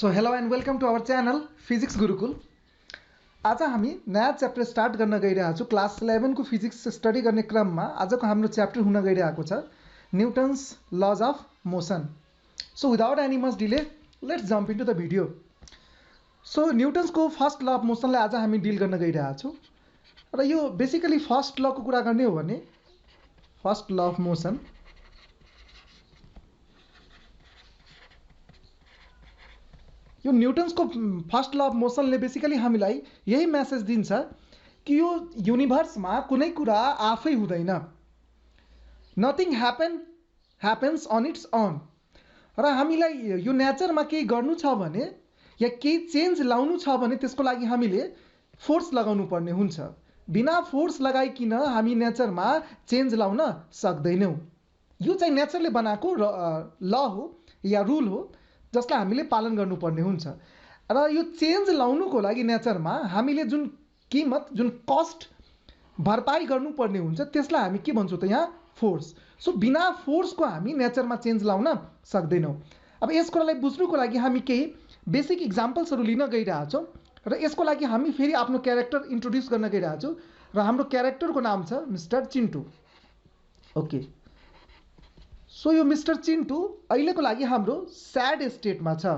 So hello and welcome to our channel physics Gurukul. आज हामी नयाँ च्याप्टर स्टार्ट गर्न गइरहेको छु। क्लास 11 को फिजिक्स स्टडी गर्ने क्रममा आजको हाम्रो च्याप्टर हुन गइरहेको छ Newton's laws of motion. So without any much delay let's jump into the video. So न्युटन्सको फर्स्ट ल अफ मोसनलाई आज हामी डिल गर्न गइरहेको छु र यो बेसिकली फर्स्ट लको कुरा गर्ने हो भने फर्स्ट ल अफ मोसन यो न्युटन्सको फर्स्ट ल अफ मोसनले बेसिकली हामीलाई यही मेसेज दिन्छ कि यो युनिभर्समा कुनै कुरा आफै हुँदैन, nothing happens on its own. र हामीलाई यो नेचरमा केही गर्नु छ भने या केही चेन्ज ल्याउनु छ भने त्यसको लागि हामीले फोर्स लगाउनु पर्ने हुन्छ। बिना फोर्स लगाइकन हामी नेचरमा चेन्ज ल्याउन सक्दैनौँ। यो चाहिँ नेचरले बनाएको ल हो या रुल हो जसलाई हामीले पालन गर्नुपर्ने हुन्छ। र यो चेन्ज ल्याउनुको लागि नेचरमा हामीले जुन कीमत जुन कस्ट भरपाई गर्नुपर्ने हुन्छ त्यसलाई हामी के भन्छौँ त यहाँ फोर्स। सो बिना फोर्सको हामी नेचरमा चेन्ज ल्याउन सक्दैनौँ। अब यस कुरालाई बुझ्नुको लागि हामी केही बेसिक इक्जाम्पल्सहरू लिन गइरहेछौँ र यसको लागि हामी फेरि आफ्नो क्यारेक्टर इन्ट्रोड्युस गर्न गइरहेछौँ र हाम्रो क्यारेक्टरको नाम छ मिस्टर चिन्टु। ओके, सो यो मिस्टर चिन्टु अहिलेको लागि हाम्रो स्याड स्टेटमा छ।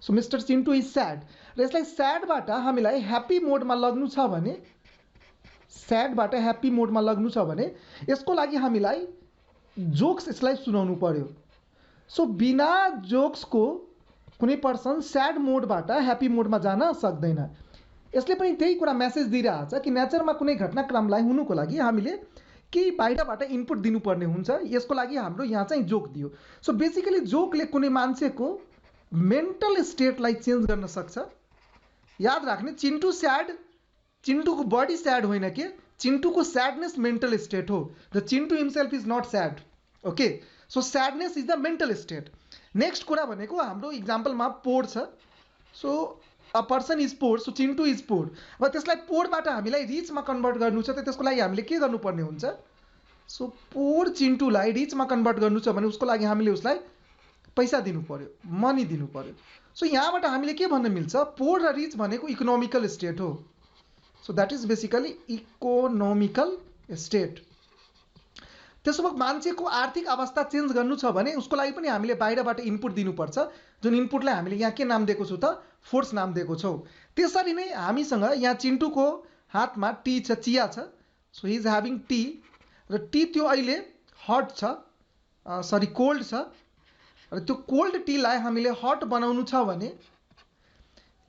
सो मिस्टर चिन्टु इज स्याड र यसलाई स्याडबाट हामीलाई ह्याप्पी मोडमा लग्नु छ भने स्याडबाट ह्याप्पी मोडमा लग्नु छ भने यसको लागि हामीलाई जोक्स यसलाई सुनाउनु पर्यो। सो बिना जोक्सको कुनै पर्सन स्याड मोडबाट ह्याप्पी मोडमा जान सक्दैन। यसले पनि त्यही कुरा मेसेज दिइरहेछ कि नेचरमा कुनै घटनाक्रमलाई हुनुको लागि हामीले केही बाहिरबाट इनपुट दिनुपर्ने हुन्छ। यसको लागि हाम्रो यहाँ चाहिँ जोक दियो। सो बेसिकली जोकले कुनै मान्छेको मेन्टल स्टेटलाई चेन्ज गर्न सक्छ। याद राख्ने, चिन्टु स्याड, चिन्टुको बडी स्याड होइन के, चिन्टुको स्याडनेस मेन्टल स्टेट हो। The Chintu himself is not sad. Okay, so sadness is the mental state. Next कुरा भनेको हाम्रो इक्जाम्पलमा पोर छ। So a person is poor, so Chintu is poor. अब त्यसलाई पोरबाट हामीलाई रिचमा कन्भर्ट गर्नु छ त त्यसको लागि हामीले के गर्नुपर्ने हुन्छ? सो पोर चिन्टुलाई रिचमा कन्भर्ट गर्नु छ भने उसको लागि हामीले उसलाई पैसा दिनु पर्यो, मनी दिनु पर्यो। सो यहाँबाट हामीले के भन्न मिल्छ? पोर र रिच भनेको इकोनोमिकल स्टेट हो। So that is basically economical state. त्यसो भए मान्छेको आर्थिक अवस्था चेन्ज गर्नु छ भने उसको लागि पनि हामीले बाहिरबाट इनपुट दिनुपर्छ, जुन इनपुटलाई हामीले यहाँ के नाम दिएको छौँ त? फोर्स नाम दिएको छौँ। त्यसरी नै हामीसँग यहाँ चिन्टुको हातमा टी छ, चिया छ। So he is having T र टी त्यो अहिले हट छ, कोल्ड छ र त्यो कोल्ड टीलाई हामीले हट बनाउनु छ भने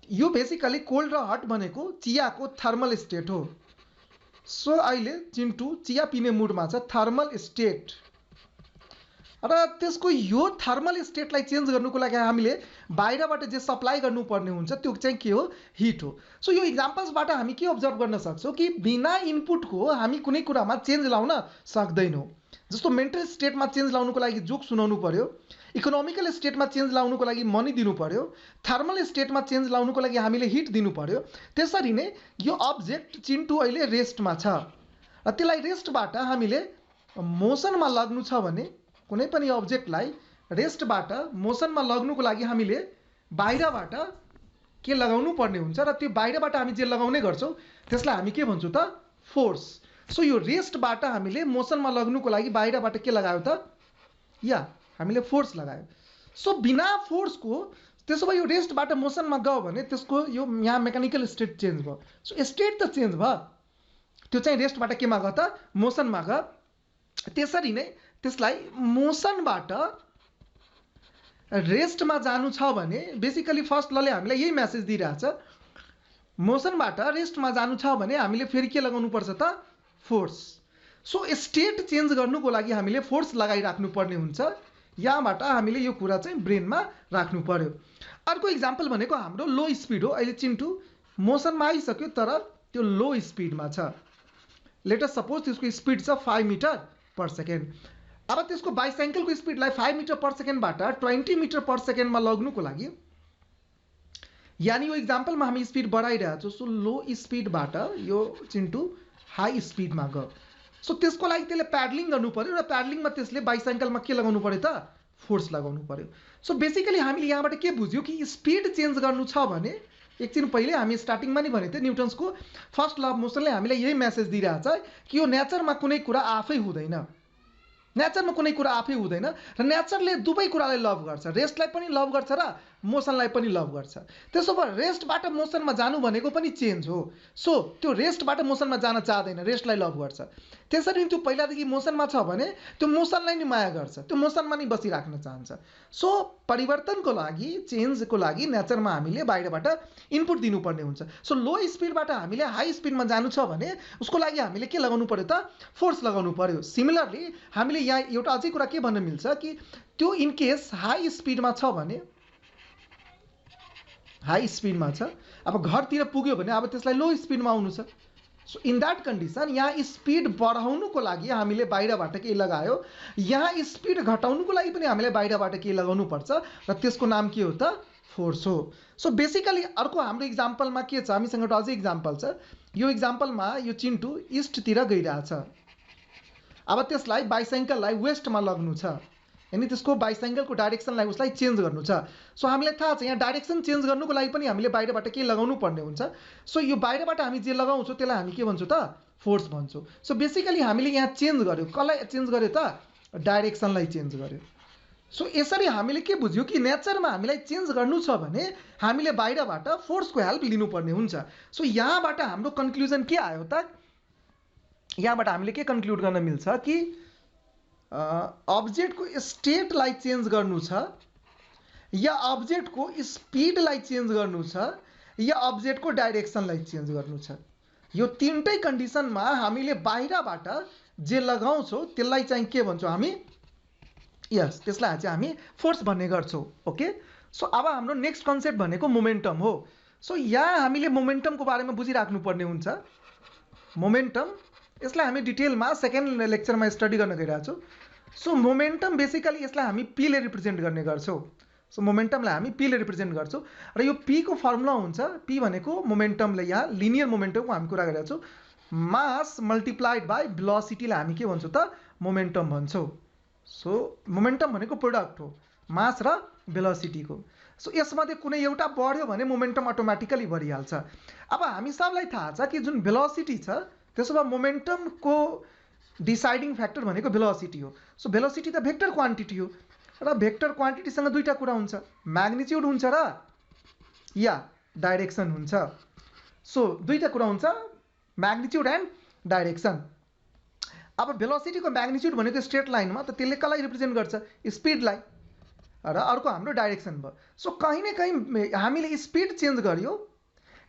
यो बेसिकली कोल्ड र हट भनेको चियाको थर्मल स्टेट हो। सो अहिले चिन्टु चिया पिने मुडमा छ, थर्मल स्टेट। र त्यसको यो थर्मल स्टेटलाई चेन्ज गर्नुको लागि हामीले बाहिरबाट जे सप्लाई गर्नुपर्ने हुन्छ त्यो चाहिँ के हो? हिट हो। सो यो इक्जाम्पल्सबाट हामी के अब्जर्भ गर्न सक्छौँ कि बिना इनपुटको हामी कुनै कुरामा चेन्ज ल्याउन सक्दैनौँ। जस्तो मेन्टल स्टेटमा चेन्ज ल्याउनुको लागि जोक सुनाउनु पर्यो, इकोनोमिकल स्टेटमा चेन्ज ल्याउनुको लागि मनी दिनु पर्यो, थर्मल स्टेटमा चेन्ज ल्याउनुको लागि हामीले हिट दिनु पर्यो। त्यसरी नै यो अब्जेक्ट चिन्टु अहिले रेस्टमा छ र त्यसलाई रेस्टबाट हामीले मोसनमा लग्नु छ भने कुनै पनि अब्जेक्टलाई रेस्टबाट मोसनमा लग्नुको लागि हामीले बाहिरबाट के लगाउनु पर्ने हुन्छ र त्यो बाहिरबाट हामी जे लगाउने गर्छौँ त्यसलाई हामी के भन्छौँ त? फोर्स। सो यो रेस्टबाट हामीले मोसनमा लग्नुको लागि बाहिरबाट के लगायो त? या हामीले फोर्स लगायो। सो बिना फोर्सको त्यसो भए यो रेस्टबाट मोसनमा गयो भने त्यसको यो यहाँ मेकानिकल स्टेट चेन्ज भयो। सो स्टेट त चेन्ज भयो, त्यो चाहिँ रेस्टबाट केमा गयो त? मोसनमा गयो। त्यसरी नै त्यसलाई मोसनबाट रेस्टमा जानु छ भने बेसिकली फर्स्ट लले हामीलाई यही मेसेज दिइरहेछ, मोसनबाट रेस्टमा जानु छ भने हामीले फेरि के लगाउनु पर्छ त? फोर्स। सो स्टेट चेन्ज गर्नुको लागि हामीले फोर्स लगाइराख्नु पर्ने हुन्छ। यहाँबाट हामीले यो कुरा चाहिँ ब्रेनमा राख्नु पर्यो। अर्को इक्जाम्पल भनेको हाम्रो लो स्पिड हो। अहिले चिन्टु मोसनमा आइसक्यो तर त्यो लो स्पिडमा छ। लेट अस सपोज त्यसको स्पिड छ 5 मिटर पर सेकेन्ड। अब त्यसको बाइसाइकलको स्पिडलाई 5 मिटर पर सेकेन्डबाट 20 मिटर पर सेकेन्डमा लग्नुको लागि, यानि यो इक्जाम्पलमा हामी स्पिड बढाइरहेछौँ। सो लो स्पिडबाट यो चिन्टु हाई स्पिडमा गयो। सो त्यसको लागि त्यसले प्याडलिङ गर्नु पर्यो र प्याडलिङमा त्यसले बाइसाइकलमा के लगाउनु पर्यो त? फोर्स लगाउनु पर्यो। सो बेसिकली हामीले यहाँबाट के बुझ्यौँ कि स्पिड चेन्ज गर्नु छ भने एकछिन पहिले हामी स्टार्टिङमा नि भनेको थियौँ न्युटन्सको फर्स्ट ल अफ मोसनले हामीलाई यही मेसेज दिइरहेछ कि यो नेचरमा कुनै कुरा आफै हुँदैन, नेचरमा कुनै कुरा आफै हुँदैन र नेचरले दुवै कुरालाई लभ गर्छ, रेस्टलाई पनि लभ गर्छ र मोसनलाई पनि लभ गर्छ। त्यसो भए रेस्टबाट मोसनमा जानु भनेको पनि चेन्ज हो। सो त्यो रेस्टबाट मोसनमा जान चाहदैन, रेस्टलाई लभ गर्छ। त्यसरी त्यो पहिलादेखि मोसनमा छ भने त्यो मोसनलाई नि माया गर्छ, त्यो मोसनमा नि बसिराख्न चाहन्छ। सो परिवर्तनको लागि, चेन्जको लागि नेचरमा हामीले बाहिरबाट इनपुट दिनुपर्ने हुन्छ। सो लो स्पिडबाट हामीले हाई स्पिडमा जानु छ भने उसको लागि हामीले के लगाउनु पर्यो त? फोर्स लगाउनु पर्यो। सिमिलरली हामीले यहाँ एउटा अझै कुरा के भन्न मिल्छ कि त्यो इनकेस हाई स्पिडमा छ भने, हाई स्पिडमा छ, अब घरतिर पुग्यो भने अब त्यसलाई लो स्पिडमा आउनु छ। सो इन द्याट कन्डिसन यहाँ स्पिड बढाउनुको लागि हामीले बाहिरबाट केही लगायो, यहाँ स्पिड घटाउनुको लागि पनि हामीले बाहिरबाट केही लगाउनु पर्छ र त्यसको नाम के हो त? फोर्स हो। सो बेसिकली अर्को हाम्रो इक्जाम्पलमा के छ, हामीसँग एउटा अझै इक्जाम्पल छ। यो इक्जाम्पलमा यो चिन्टु इस्टतिर गइरहेछ, अब त्यसलाई बाइसाइकललाई वेस्टमा लग्नु छ, यानी त्यसको बाइसाइकलको डाइरेक्सनलाई उसलाई चेन्ज गर्नु छ। सो हामीलाई थाहा छ यहाँ डाइरेक्सन चेन्ज गर्नुको लागि पनि हामीले बाहिरबाट केही लगाउनु पर्ने हुन्छ। सो यो बाहिरबाट हामी जे लगाउँछौँ त्यसलाई हामी के भन्छौँ त? फोर्स भन्छौँ। सो बेसिकली हामीले यहाँ चेन्ज गर्यो, कसलाई चेन्ज गर्यो त? डाइरेक्सनलाई चेन्ज गर्यो। सो यसरी हामीले के बुझ्यौँ कि नेचरमा हामीलाई चेन्ज गर्नु छ भने हामीले बाहिरबाट फोर्सको हेल्प लिनुपर्ने हुन्छ। सो यहाँबाट हाम्रो कन्क्लुजन के आयो त? यहाँबाट हामीले के कन्क्लुड गर्न मिल्छ कि अब्जेक्टको स्टेटलाई चेन्ज गर्नु छ, या अब्जेक्टको स्पिडलाई चेन्ज गर्नु छ, या अब्जेक्टको डाइरेक्सनलाई चेन्ज गर्नु छ। यो तीनटै कन्डिसनमा हामीले बाहिरबाट जे लगाउँछौँ त्यसलाई चाहिँ के भन्छौँ हामी? यस, त्यसलाई चाहिँ हामी फोर्स भन्ने गर्छौँ। ओके, सो अब हाम्रो नेक्स्ट कन्सेप्ट भनेको मोमेन्टम हो। सो यहाँ हामीले मोमेन्टमको बारेमा बुझिराख्नु पर्ने हुन्छ। मोमेन्टम, यसलाई हामी डिटेलमा सेकेन्ड लेक्चरमा स्टडी गर्न गइरहेको छौँ। सो मोमेन्टम बेसिकली यसलाई हामी पी ले रिप्रेजेन्ट गर्ने गर्छौँ। सो मोमेन्टमलाई हामी पी ले रिप्रेजेन्ट गर्छौँ र यो पी को फर्मुला हुन्छ, पी भनेको मोमेन्टमले यहाँ लिनियर मोमेन्टमको हामी कुरा गरेका छौँ, मास मल्टिप्लाइड बाई भेलोसिटीलाई हामी के भन्छौँ त? मोमेन्टम भन्छौँ। सो मोमेन्टम भनेको प्रोडक्ट हो मास र भेलोसिटीको। सो यसमध्ये कुनै एउटा बढ्यो भने मोमेन्टम अटोमेटिकली बढिहाल्छ। अब हामी सबलाई थाहा छ कि जुन भेलोसिटी छ, त्यसो भए मोमेन्टमको डिसाइडिङ फ्याक्टर भनेको भेलोसिटी हो। सो भेलोसिटी त भेक्टर क्वान्टिटी हो र भेक्टर क्वान्टिटीसँग दुईटा कुरा हुन्छ, म्याग्निट्युड हुन्छ र या डाइरेक्सन हुन्छ। सो दुईटा कुरा हुन्छ, म्याग्निट्युड एन्ड डाइरेक्सन। अब भेलोसिटीको म्याग्निट्युड भनेको स्ट्रेट लाइनमा, त त्यसले कसलाई रिप्रेजेन्ट गर्छ? स्पिडलाई, र अर्को हाम्रो डाइरेक्सन भयो। सो कहीँ न कहीँ हामीले स्पिड चेन्ज गर्यो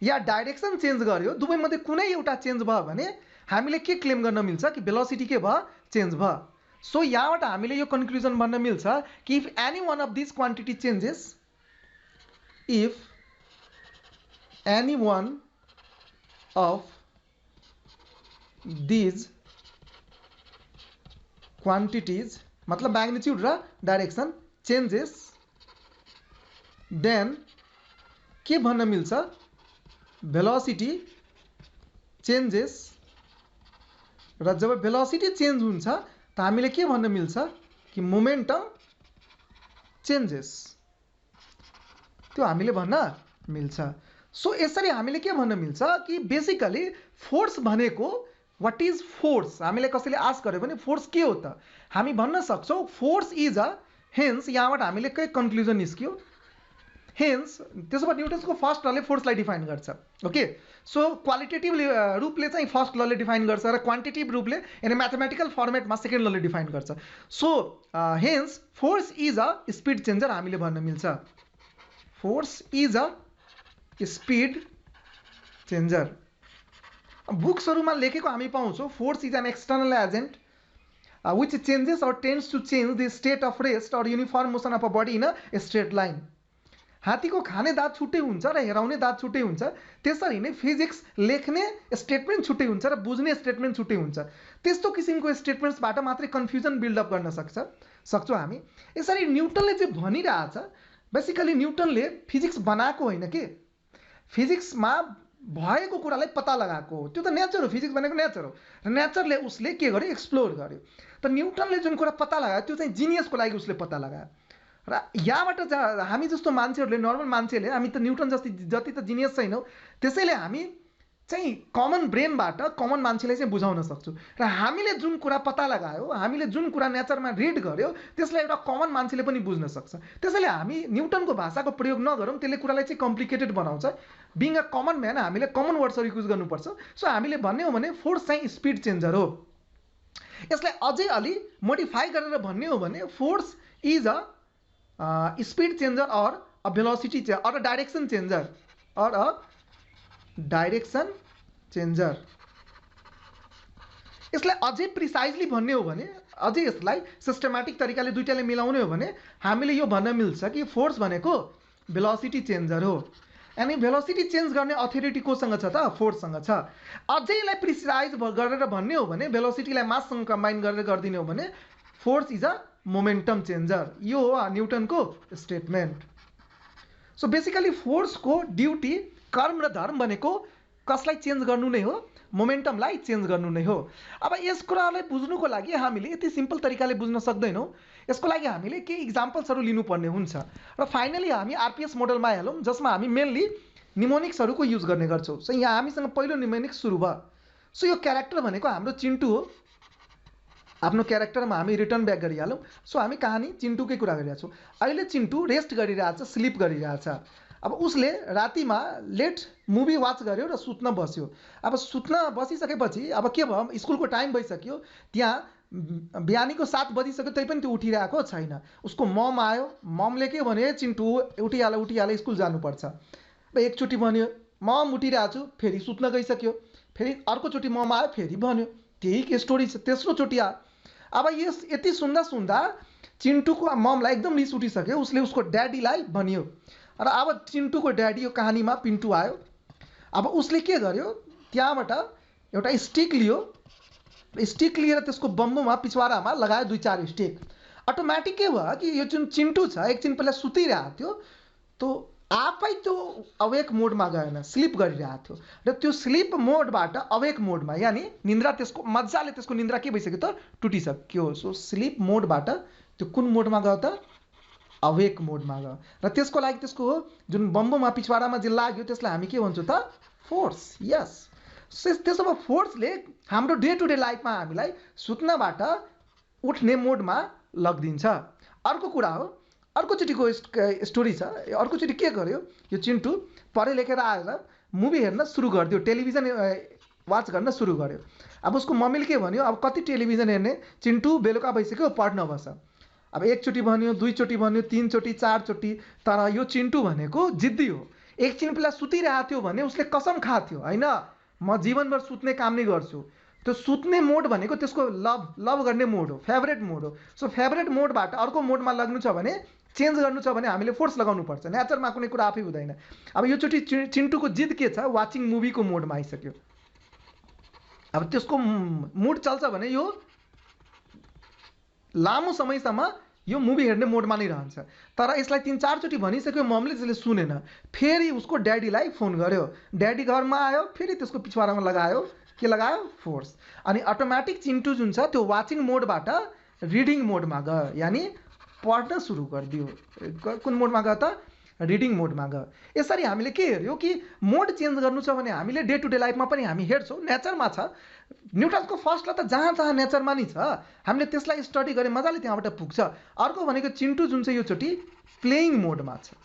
या डाइरेक्सन चेन्ज गर्यो, दुवैमध्ये कुनै एउटा चेन्ज भयो भने हामीले के क्लेम गर्न मिल्छ कि भेलोसिटी के भयो? चेन्ज भयो। सो यहाँबाट हामीले यो कन्क्लुजन भन्न मिल्छ कि if any one of this quantity changes, if any one of these quantities, मतलब म्याग्निट्युड र डाइरेक्सन चेन्जेस, देन के भन्न मिल्छ? Velocity changes. र जब भेलोसिटी चेन्ज हुन्छ त हामीले के भन्न मिल्छ कि मोमेन्टम चेन्जेस, त्यो हामीले भन्न मिल्छ। सो यसरी हामीले के भन्न मिल्छ कि बेसिकली फोर्स भनेको व्हाट इज फोर्स, हामीले कसैले आस्क गर्यो भने फोर्स के हो त? हामी भन्न सक्छौँ फोर्स इज अ, हेन्स यहाँबाट हामीले के कन्क्लुजन निस्क्यो? हेन्स त्यसो भए न्युटन्सको फर्स्ट लले फोर्सलाई डिफाइन गर्छ। ओके, सो क्वालिटेटिभ रूपले चाहिँ फर्स्ट लले डिफाइन गर्छ र क्वान्टिटिभ रूपले यानी म्याथमेटिकल फर्मेटमा सेकेन्ड लले डिफाइन गर्छ। So hence force is a speed changer हामीले भन्न मिल्छ। Force is a speed changer. बुक्सहरूमा लेखेको हामी पाउँछौँ force is an external agent which changes or tends to change the state of rest or uniform motion of a body in a straight line. हात्तीको खाने दाँत छुट्टै हुन्छ र हेराउने दाँत छुट्टै हुन्छ, त्यसरी नै फिजिक्स लेख्ने स्टेटमेन्ट छुट्टै हुन्छ र बुझ्ने स्टेटमेन्ट छुट्टै हुन्छ। त्यस्तो किसिमको स्टेटमेन्ट्सबाट मात्रै कन्फ्युजन बिल्डअप गर्न सक्छौँ हामी। यसरी न्युटनले चाहिँ भनिरहेछ, बेसिकली न्युटनले फिजिक्स बनाएको होइन के, फिजिक्समा भएको कुरालाई पत्ता लगाएको हो। त्यो त नेचर हो, फिजिक्स भनेको नेचर हो। र नेचरले उसले के गर्यो, एक्सप्लोर गर्यो। त न्युटनले जुन कुरा पत्ता लगायो त्यो चाहिँ जिनियसको लागि उसले पत्ता लगायो। र यहाँबाट हामी जस्तो मान्छेहरूले, नर्मल मान्छेले, हामी त न्युटन जति त जिनियस छैनौँ, त्यसैले हामी चाहिँ कमन ब्रेनबाट कमन मान्छेलाई चाहिँ बुझाउन सक्छौँ। र हामीले जुन कुरा पत्ता लगायो, हामीले जुन कुरा नेचरमा रिड गर्यो, त्यसलाई एउटा कमन मान्छेले पनि बुझ्न सक्छ। त्यसैले हामी न्युटनको भाषाको प्रयोग नगरौँ, त्यसले कुरालाई चाहिँ कम्प्लिकेटेड बनाउँछ। बिङ अ कमन म्यान हामीले कमन वर्ड्सहरू युज गर्नुपर्छ। सो हामीले भन्ने हो भने फोर्स चाहिँ स्पिड चेन्जर हो। यसलाई अझै अलि मोडिफाई गरेर भन्ने हो भने force is a speed changer or a velocity changer or a direction changer or a direction changer. यसलाई अझै प्रिसाइजली भन्ने हो भने, अझै यसलाई सिस्टमेटिक तरिकाले दुईटाले मिलाउने हो भने हामीले यो भन्न मिल्छ कि फोर्स भनेको भेलोसिटी चेन्जर हो। अनि भेलोसिटी चेन्ज गर्ने अथोरिटी कोसँग छ त? फोर्ससँग छ। अझै यसलाई प्रिसाइज गरेर भन्ने हो भने, भेलोसिटीलाई माससँग कम्बाइन गरेर गरिदिने हो भने force is a momentum changer. यो हो न्युटनको स्टेटमेन्ट। सो बेसिकली फोर्सको ड्युटी, कर्म र धर्म भनेको कसलाई चेन्ज गर्नु नै हो? मोमेन्टमलाई चेन्ज गर्नु नै हो। अब यस कुरालाई बुझ्नुको लागि हामीले यति सिम्पल तरिकाले बुझ्न सक्दैनौँ। यसको लागि हामीले केही इक्जाम्पल्सहरू लिनुपर्ने हुन्छ। र फाइनली हामी आरपिएस मोडलमा हेरौँ, जसमा हामी मेनली निमोनिक्सहरूको युज गर्ने गर्छौँ। सो यहाँ हामीसँग पहिलो निमोनिक्स सुरु भयो। सो यो क्यारेक्टर भनेको हाम्रो चिन्टु हो। आफ्नो क्यारेक्टरमा हामी रिटर्न ब्याक गरिहालौँ। सो हामी कहानी चिन्टुकै कुरा गरिरहेको छौँ। अहिले चिन्टु रेस्ट गरिरहेछ, स्लिप गरिरहेछ। अब उसले रातिमा लेट मुभी वाच गर्यो र सुत्न बस्यो। अब सुत्न बसिसकेपछि अब के भयो, स्कुलको टाइम भइसक्यो, त्यहाँ बिहानीको 7 बजिसक्यो, तै पनि त्यो उठिरहेको छैन। उसको मम आयो। ममले के भन्यो, चिन्टु उठिहाल स्कुल जानुपर्छ। अब एकचोटि भन्यो मम उठिरहेको छु, फेरि सुत्न गइसक्यो, फेरि अर्कोचोटि मम आयो, फेरि भन्यो, त्यही स्टोरी छ। तेस्रोचोटि आयो। अब यस यति सुन्दा चिन्टुको ममलाई एकदम रिस उठिसक्यो। उसले उसको ड्याडीलाई भन्यो र अब चिन्टुको ड्याडी यो कहानीमा पिन्टु आयो। अब उसले के गर्यो, त्यहाँबाट एउटा स्टिक लियो। स्टिक लिएर त्यसको बम्बुमा पिछवाडामा लगायो 2-4 स्टिक। अटोमेटिक के भयो कि यो जुन चिन्टु छ, एकछिन पहिला सुतिरहेको थियो, तो आफै त्यो अवेक मोडमा गएन, स्लिप गरिरहेको थियो। र त्यो स्लिप मोडबाट अवेक मोडमा, यानि निन्द्रा, त्यसको मजाले त्यसको निन्द्रा के भइसक्यो त, टुटिसक्यो। सो स्लिप मोडबाट त्यो कुन मोडमा गयो त? अवेक मोडमा गयो। र त्यसको लागि त्यसको जुन बम्बुमा पिछवाडामा जे लाग्यो त्यसलाई हामी के भन्छौँ त? फोर्स। यस। त्यसो भए फोर्सले हाम्रो डे टु डे लाइफमा हामीलाई सुत्नबाट उठ्ने मोडमा लगिदिन्छ। अर्को कुरा हो, अर्कोचोटिको स्टोरी छ। अर्कोचोटि के गर्यो, यो चिन्टु पढे लेखेर आएर मुभी हेर्न सुरु गरिदियो, टेलिभिजन वाच गर्न सुरु गर्यो। अब उसको मम्मीले के भन्यो, अब कति टेलिभिजन हेर्ने, चिन्टु बेलुका भइसक्यो, पढ्न बस। अब एकचोटि भन्यो, दुईचोटि भन्यो, 3चोटि 4चोटि। तर यो चिन्टु भनेको जिद्दी हो। एकछिन पहिला सुतिरहेको थियो भने उसले कसम खाएको थियो, होइन म जीवनभर सुत्ने काम नै गर्छु। त्यो सुत्ने मोड भनेको त्यसको लभ गर्ने मोड हो, फेभरेट मोड हो। सो फेभरेट मोडबाट अर्को मोडमा लाग्नु छ भने, चेन्ज गर्नु छ भने हामीले फोर्स लगाउनु पर्छ। नेचरमा कुनै कुरा आफै हुँदैन। अब योचोटि चिन्टुको जिद के छ, वाचिङ मुभीको मोडमा आइसक्यो। अब त्यसको मुड चल्छ भने यो लामो समयसम्म यो मुभी हेर्ने मोडमा नै रहन्छ। तर यसलाई 3-4चोटि भनिसक्यो ममले, त्यसले सुनेन। फेरि उसको ड्याडीलाई फोन गर्यो। ड्याडी घरमा आयो, फेरि त्यसको पिछवाडामा लगायो, के लगायो? फोर्स। अनि अटोमेटिक चिन्टु जुन छ त्यो वाचिङ मोडबाट रिडिङ मोडमा गयो, यानि पढ्न सुरु गरिदियो। कुन मोडमा गयो त? रिडिङ मोडमा गयो। यसरी हामीले के हेर्यो कि मोड चेन्ज गर्नु छ भने हामीले डे टु डे लाइफमा पनि हामी हेर्छौँ, नेचरमा छ। न्युटनको फर्स्ट ल त जहाँ नेचरमा नै छ, हामीले त्यसलाई स्टडी गरे मजाले त्यहाँबाट पुग्छ। अर्को भनेको चिन्टु जुन चाहिँ योचोटि प्लेइङ मोडमा छ।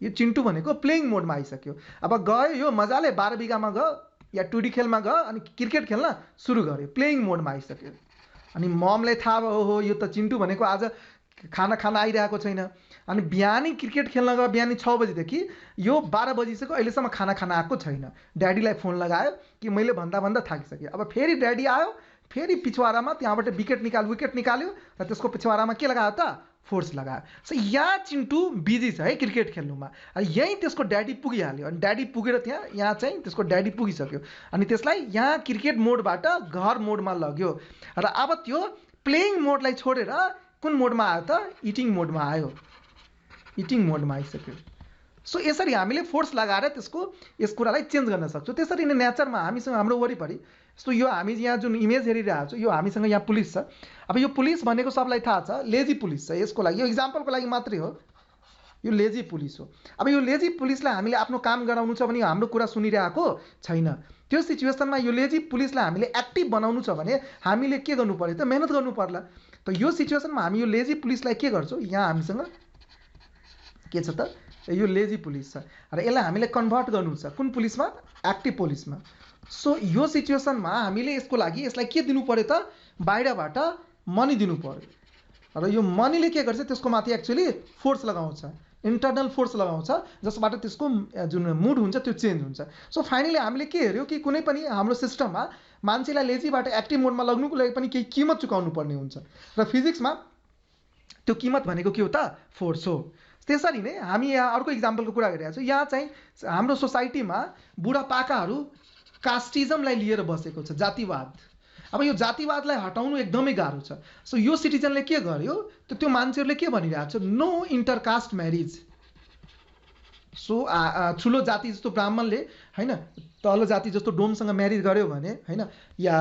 यो चिन्टु भनेको प्लेइङ मोडमा आइसक्यो। अब गयो यो मजाले 12 बिघामा गयो या 2D खेलमा गयो, अनि क्रिकेट खेल्न सुरु गर्यो, प्लेइङ मोडमा आइसक्यो। अनि ममलाई थाहा भयो, हो यो त चिन्टु भनेको आज खाना आइरहेको छैन। अनि बिहानी क्रिकेट खेल्न गयो, बिहानी 6 बजीदेखि यो 12 बजिसक्यो, अहिलेसम्म खाना आएको छैन। ड्याडीलाई फोन लगायो कि मैले भन्दा थाकिसकेँ। अब फेरि ड्याडी आयो, फेरि पिछवाडामा त्यहाँबाट विकेट निकाल्यो र त्यसको पिछवाडामा के लगायो त? फोर्स लगायो। सो यहाँ चिन्टु बिजी छ है क्रिकेट खेल्नुमा। यहीँ त्यसको ड्याडी पुगिहाल्यो। अनि ड्याडी पुगेर यहाँ चाहिँ त्यसको ड्याडी पुगिसक्यो। अनि त्यसलाई यहाँ क्रिकेट मोडबाट घर मोडमा लग्यो। र अब त्यो प्लेइङ मोडलाई छोडेर कुन मोडमा आयो त? इटिङ मोडमा आयो। इटिङ मोडमा आइसक्यो। सो यसरी हामीले फोर्स लगाएर यस कुरालाई चेन्ज गर्न सक्छौँ। त्यसरी नै नेचरमा हामीसँग हाम्रो वरिपरि यस्तो यो हामी यहाँ जुन इमेज हेरिरहेको छौँ यो हामीसँग यहाँ पुलिस छ। अब यो पुलिस भनेको सबलाई थाहा छ लेजी पुलिस छ। यसको लागि यो इक्जाम्पलको लागि मात्रै हो, यो लेजी पुलिस हो। अब यो लेजी पुलिसलाई हामीले आफ्नो काम गराउनु छ भने हाम्रो कुरा सुनिरहेको छैन। त्यो सिचुएसनमा यो लेजी पुलिसलाई हामीले एक्टिभ बनाउनु छ भने हामीले के गर्नु पर्यो त? मेहनत गर्नु पर्ला। त यो सिचुएसनमा हामी यो लेजी पुलिसलाई के गर्छौँ? यहाँ हामीसँग के छ त? यो लेजी पुलिस छ र यसलाई हामीले कन्भर्ट गर्नु छ कुन पुलिसमा? एक्टिभ पुलिसमा। सो यो सिचुएसनमा हामीले यसको लागि यसलाई के दिनु पर्यो त? बाहिरबाट मनी दिनु पर्यो र यो मनीले के गर्छ? त्यसको माथि एक्चुअली फोर्स लगाउँछ, इन्टरनल फोर्स लगाउँछ जसबाट त्यसको जुन मुड हुन्छ त्यो चेन्ज हुन्छ। सो फाइनली हामीले के हेऱ्यो कि कुनै पनि हाम्रो सिस्टममा मान्छेलाई लेजीबाट एक्टिभ मोडमा लग्नुको लागि पनि केही कीमत चुकाउनु पर्ने हुन्छ र फिजिक्समा त्यो कीमत भनेको के हो त? फोर्स हो। त्यसरी नै हामी यहाँ अर्को इक्जाम्पलको कुरा गरिरहेको छौँ। यहाँ चाहिँ हाम्रो सोसाइटीमा बुढापाकाहरू कास्टिजमलाई लिएर बसेको छ, जातिवाद। अब यो जातिवादलाई हटाउनु एकदमै गाह्रो छ। सो यो सिटिजनले के गर्यो त? त्यो मान्छेहरूले के भनिरहेको छ? No intercaste marriage. सो ठुलो जाति जस्तो ब्राह्मणले होइन तल्लो जाति जस्तो डोमसँग म्यारिज गर्यो भने होइन, या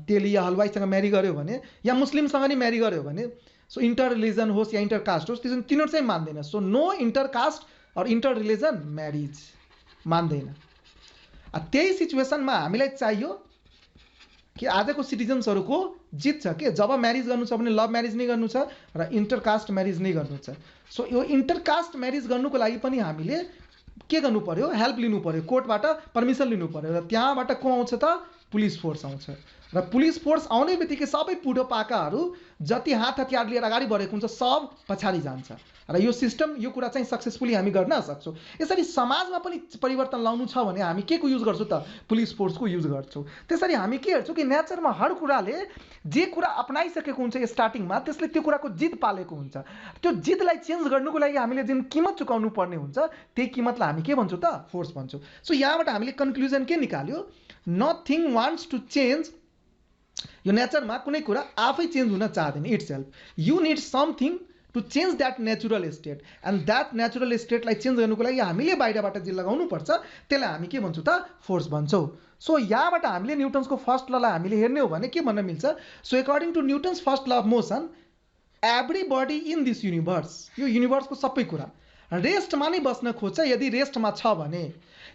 तेली या हलवाईसँग म्यारी गर्यो भने, या मुस्लिमसँग नै म्यारी गर्यो भने, सो इन्टर रिलिजन होस् या इन्टरकास्ट होस् तिनीहरू चाहिँ मान्दैन। सो नो इन्टरकास्ट और इन्टर रिलिजन म्यारिज मान्दैन। त्यही सिचुएसनमा हामीलाई चाहियो कि आजको सिटिजन्सहरूको जित छ के? जब म्यारिज गर्नु छ भने लभ म्यारिज नै गर्नु छ र इन्टरकास्ट म्यारिज नै गर्नु छ। सो यो इन्टरकास्ट म्यारिज गर्नुको लागि पनि हामीले के गर्नु पर्यो? हेल्प लिनु पर्यो, कोर्टबाट पर्मिसन लिनु पर्यो र त्यहाँबाट को आउँछ त? पुलिस फोर्स आउँछ र पुलिस फोर्स आउने बित्तिकै सबै बुढोपाकाहरू जति हात हतियार लिएर अगाडि बढेको हुन्छ सब पछाडि जान्छ र यो सिस्टम यो कुरा चाहिँ सक्सेसफुली हामी गर्न सक्छौँ। यसरी समाजमा पनि परिवर्तन ल्याउनु छ भने हामी के को युज गर्छौँ त? पुलिस फोर्सको युज गर्छौँ। त्यसरी हामी के हेर्छौँ कि नेचरमा हर कुराले जे कुरा अपनाइसकेको हुन्छ स्टार्टिङमा त्यसले त्यो कुराको जित पालेको हुन्छ। त्यो जितलाई चेन्ज गर्नुको लागि हामीले जुन कीमत चुकाउनु पर्ने हुन्छ त्यही कीमतलाई हामी के भन्छौँ त? फोर्स भन्छौँ। सो यहाँबाट हामीले कन्क्लुजन के निकाल्यो? Nothing wants to change. यो नेचरमा कुनै कुरा आफै चेन्ज हुन चाहदैन itself. You need something to change that natural state and that natural स्टेटलाई चेन्ज गर्नुको लागि हामीले बाहिरबाट जे लगाउनु पर्छ त्यसलाई हामी के भन्छौँ त? फोर्स भन्छौँ। सो यहाँबाट हामीले न्युटन्सको फर्स्ट ललाई हामीले हेर्ने हो भने के भन्न मिल्छ? So according to Newton's first law of motion every body in this universe, यो युनिभर्सको सबै कुरा रेस्टमा नै बस्न खोज्छ यदि रेस्टमा छ भने,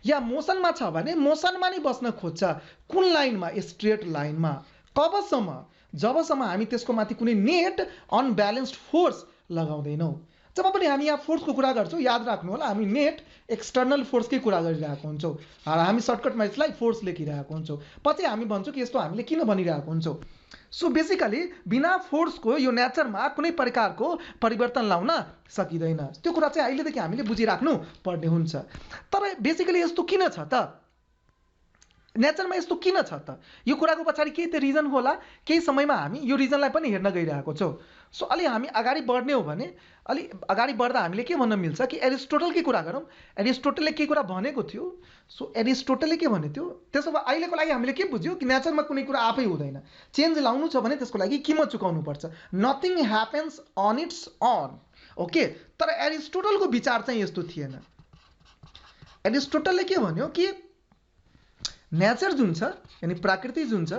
या मोसनमा छ भने मोसनमा नै बस्न खोज्छ। कुन लाइनमा? स्ट्रेट लाइनमा। कबसम्म? जबसम्म हामी त्यसको माथि कुनै नेट अनब्यालेन्स्ड फोर्स लगाउँदैनौँ। जब पनि हामी यहाँ फोर्सको कुरा गर्छौँ याद राख्नु होला हामी नेट एक्सटर्नल फोर्सकै कुरा गरिरहेको हुन्छौँ र हामी सर्टकटमा यसलाई फोर्स लेखिरहेको हुन्छौँ। पछि हामी भन्छौँ कि यस्तो हामीले किन भनिरहेको हुन्छौँ। सो बेसिकली बिना फोर्सको यो नेचरमा कुनै प्रकारको परिवर्तन ल्याउन सकिँदैन। त्यो कुरा चाहिँ अहिलेदेखि हामीले बुझिराख्नु पर्ने हुन्छ। तर बेसिकली यस्तो किन छ त? नेचरमा यस्तो किन छ त? यो कुराको पछाडि केही त रिजन होला। केही समयमा हामी यो रिजनलाई पनि हेर्न गइरहेको छौँ। सो अलि हामी अगाडि बढ्ने हो भने अलि अगाडि बढ्दा हामीले के भन्न मिल्छ कि एरिस्टोटलकै कुरा गरौँ। एरिस्टोटलले के कुरा भनेको थियो? सो एरिस्टोटलले के भनेको थियो? त्यसो भए अहिलेको लागि हामीले के बुझ्यौँ कि नेचरमा कुनै कुरा आफै हुँदैन। चेन्ज ल्याउनु छ भने त्यसको लागि कीमत चुकाउनु पर्छ। Nothing happens on its own. Okay, तर एरिस्टोटलको विचार चाहिँ यस्तो थिएन। एरिस्टोटलले के भन्यो कि नेचर जुन छ यानी प्रकृति जुन छ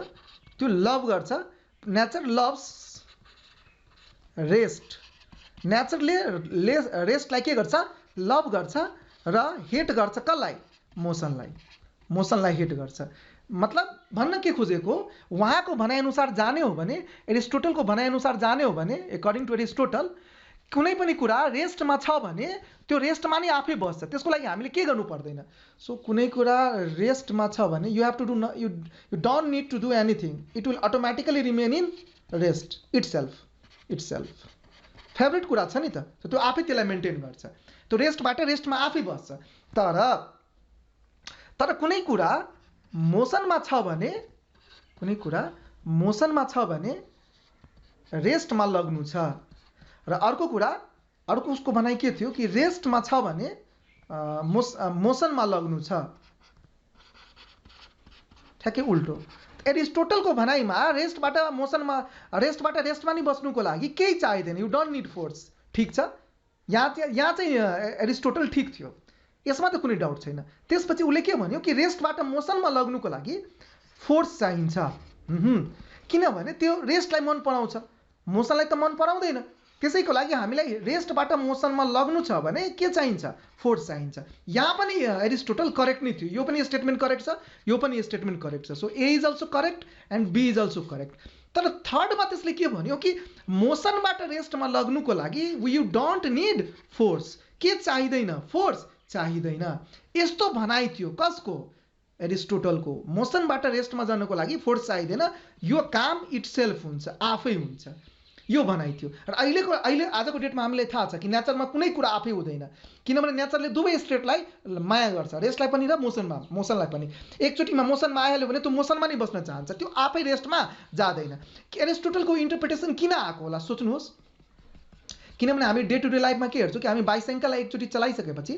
त्यो लभ गर्छ। Nature loves rest. नेचरले रेस्टलाई के गर्छ? लभ गर्छ र हेट गर्छ कसलाई? मोसनलाई। मोसनलाई हेट गर्छ। मतलब भन्न के खोजेको उहाँको भनाइअनुसार जाने हो भने, एरिस्टोटलको भनाइअनुसार जाने हो भने एकर्डिङ टु एरिस्टोटल कुनै पनि कुरा रेस्टमा छ भने त्यो रेस्टमा नै आफै बस्छ। त्यसको लागि हामीले के गर्नु पर्दैन। सो कुनै कुरा रेस्टमा छ भने you have to do you don't need to do anything, it will automatically remain in rest itself. Favourite कुरा छ नि त, त्यो आफै त्यसलाई मेन्टेन गर्छ। त्यो रेस्टबाट रेस्टमा आफै बस्छ। तर कुनै कुरा मोसनमा छ भने, कुनै कुरा मोसनमा छ भने रेस्टमा लग्नु छ र अर्को कुरा अर्को उसको भनाइ के थियो कि रेस्टमा छ भने मोसनमा लग्नु छ। ठ्याक्कै उल्टो। एरिस्टोटलको भनाइमा रेस्टबाट रेस्टमा नै बस्नुको लागि केही चाहिँदैन। You don't need force. ठिक छ, यहाँ चाहिँ एरिस्टोटल ठिक थियो। यसमा त कुनै डाउट छैन। त्यसपछि उसले के भन्यो कि रेस्टबाट मोसनमा लग्नुको लागि फोर्स चाहिन्छ। किनभने त्यो रेस्टलाई मन पराउँछ, मोसनलाई त मन पराउँदैन। त्यसैको लागि हामीलाई रेस्टबाट मोसनमा लग्नु छ भने के चाहिन्छ? फोर्स चाहिन्छ। यहाँ पनि एरिस्टोटल करेक्ट नै थियो। यो पनि स्टेटमेन्ट करेक्ट छ, यो पनि स्टेटमेन्ट करेक्ट छ। So A is also correct and B is also correct. तर थर्डमा त्यसले के भन्यो कि मोसनबाट रेस्टमा लग्नुको लागि यु डोन्ट निड फोर्स। के चाहिँदैन? फोर्स चाहिँदैन। यस्तो भनाइ थियो कसको? एरिस्टोटलको। मोसनबाट रेस्टमा जानको लागि फोर्स चाहिँदैन, यो काम इटसेल्फ हुन्छ, आफै हुन्छ, यो भनाइ थियो। र अहिले आजको डेटमा हामीलाई थाहा छ कि नेचरमा कुनै कुरा आफै हुँदैन, किनभने नेचरले दुवै स्टेटलाई माया गर्छ, रेस्टलाई पनि र मोसनलाई पनि। एकचोटिमा मोसनमा आइहाल्यो भने त्यो मोसनमा नै बस्न चाहन्छ, त्यो आफै रेस्टमा जाँदैन। एरिस्टोटलको इन्टरप्रिटेसन किन आएको होला सोच्नुहोस्। किनभने हामी डे टु डे लाइफमा के हेर्छौँ कि हामी बाइसाइकललाई एकचोटि चलाइसकेपछि